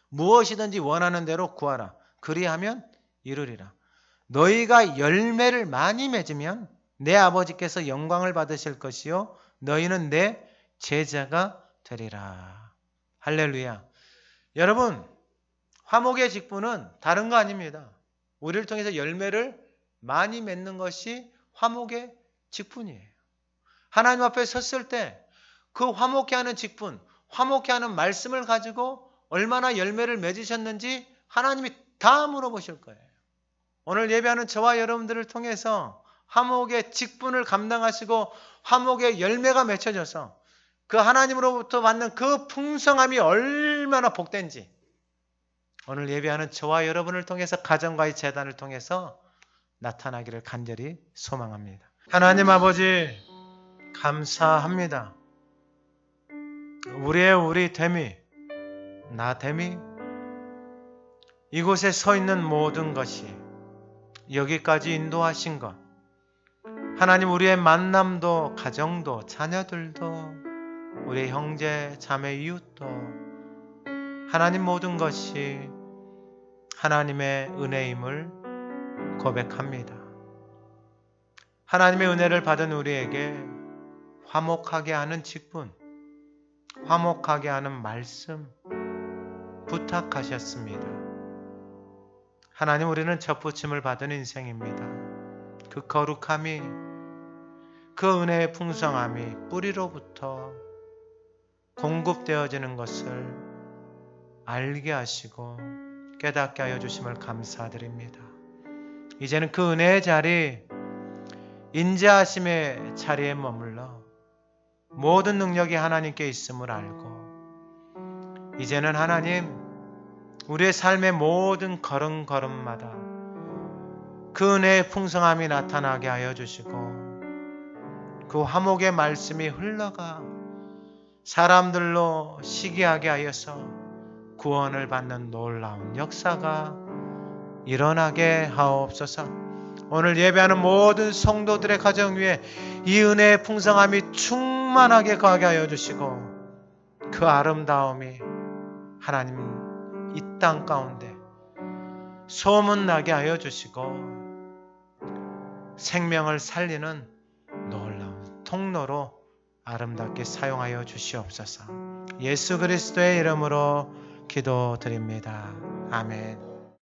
무엇이든지 원하는 대로 구하라. 그리하면 이루리라. 너희가 열매를 많이 맺으면 내 아버지께서 영광을 받으실 것이요 너희는 내 제자가 되리라. 할렐루야. 여러분, 화목의 직분은 다른 거 아닙니다. 우리를 통해서 열매를 많이 맺는 것이 화목의 직분이에요. 하나님 앞에 섰을 때 그 화목케 하는 직분, 화목케 하는 말씀을 가지고 얼마나 열매를 맺으셨는지 하나님이 다 물어보실 거예요. 오늘 예배하는 저와 여러분들을 통해서 화목의 직분을 감당하시고 화목의 열매가 맺혀져서 그 하나님으로부터 받는 그 풍성함이 얼마나 복된지 오늘 예배하는 저와 여러분을 통해서 가정과의 재단을 통해서 나타나기를 간절히 소망합니다. 하나님 아버지 감사합니다. 우리 됨이 나 됨이 이곳에 서 있는 모든 것이 여기까지 인도하신 것 하나님 우리의 만남도 가정도 자녀들도 우리 형제 자매 이웃도 하나님 모든 것이 하나님의 은혜임을 고백합니다. 하나님의 은혜를 받은 우리에게 화목하게 하는 직분, 화목하게 하는 말씀 부탁하셨습니다. 하나님 우리는 접붙임을 받은 인생입니다. 그 거룩함이 그 은혜의 풍성함이 뿌리로부터 공급되어지는 것을 알게 하시고 깨닫게 하여 주심을 감사드립니다. 이제는 그 은혜의 자리, 인자하심의 자리에 머물러 모든 능력이 하나님께 있음을 알고 이제는 하나님 우리의 삶의 모든 걸음걸음마다 그 은혜의 풍성함이 나타나게 하여 주시고 그 화목의 말씀이 흘러가 사람들로 시기하게 하여서 구원을 받는 놀라운 역사가 일어나게 하옵소서. 오늘 예배하는 모든 성도들의 가정 위에 이 은혜의 풍성함이 충만하게 거하게 하여 주시고 그 아름다움이 하나님 이 땅 가운데 소문나게 하여 주시고 생명을 살리는 놀라운 통로로 아름답게 사용하여 주시옵소서. 예수 그리스도의 이름으로 기도드립니다. 아멘.